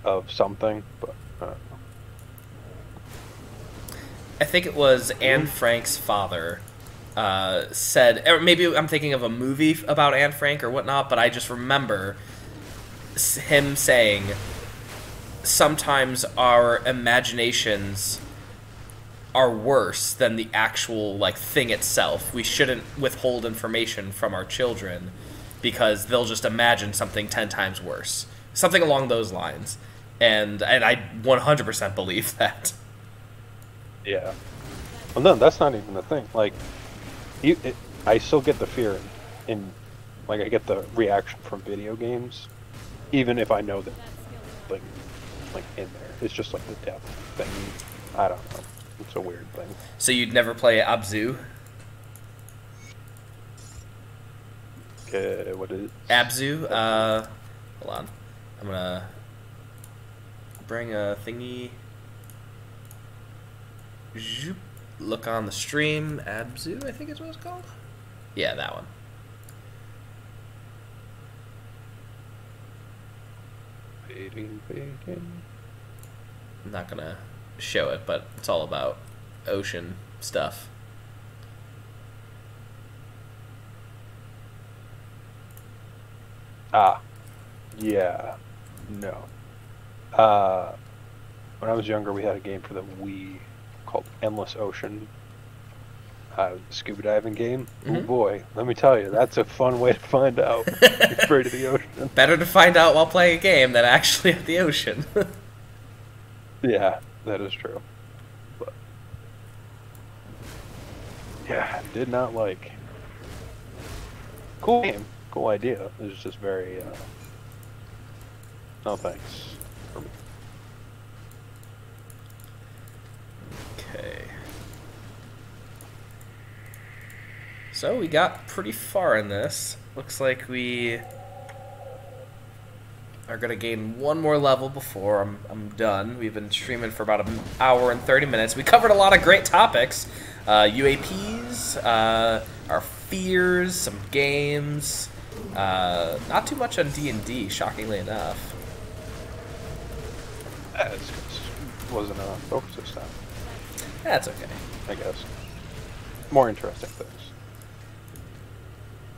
of something. But I think it was Anne Frank's father said, or maybe I'm thinking of a movie about Anne Frank or whatnot, but I just remember him saying sometimes our imaginations are worse than the actual like thing itself. We shouldn't withhold information from our children because they'll just imagine something 10 times worse. Something along those lines. And I 100% believe that. Yeah. Well, no, that's not even the thing. Like, I still get the fear in, like, I get the reaction from video games, even if I know that, like in there. It's just like the depth thing. I don't know. It's a weird thing. So you'd never play Abzu? Okay, what is Abzu? Hold on. I'm gonna bring a thingy. Zoop. Look on the stream. Abzu, I think is what it's called. Yeah, that one. I'm not gonna show it, but it's all about ocean stuff. Yeah. No. When I was younger, we had a game for the Wii called Endless Ocean. Scuba diving game. Oh boy, let me tell you, that's a fun way to find out. You're afraid of the ocean. Better to find out while playing a game than actually at the ocean. Yeah, that is true. But yeah, did not like. Cool game, cool idea. It was just very. No thanks for me. Okay. So we got pretty far in this. Looks like we are going to gain one more level before I'm done. We've been streaming for about an hour and 30 minutes. We covered a lot of great topics. UAPs, our fears, some games. Not too much on D&D, shockingly enough. It wasn't a focus this time. That's okay. I guess. More interesting things.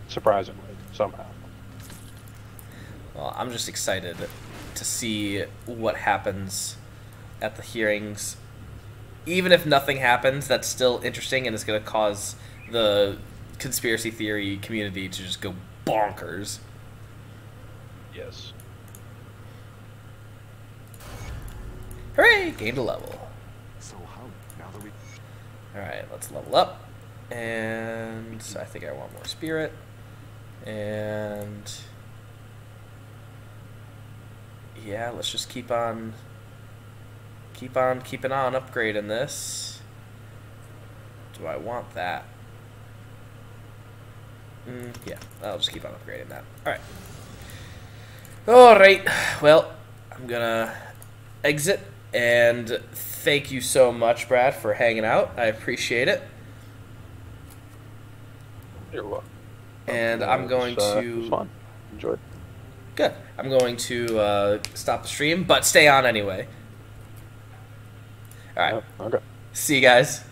Surprisingly, somehow. Well, I'm just excited to see what happens at the hearings. Even if nothing happens, that's still interesting, and it's going to cause the conspiracy theory community to just go bonkers. Yes. Hooray! Gained a level. So how now that we Alright, let's level up. And I think I want more spirit. And yeah, let's just keep on keeping on upgrading this. Do I want that? Yeah, I'll just keep on upgrading that. Alright, well, I'm gonna exit, and thank you so much, Brad, for hanging out. I appreciate it. You're welcome. And I'm going It was to... fun. Enjoyed. Good. I'm going to stop the stream, but stay on anyway. Alright. Yeah, okay. See you guys.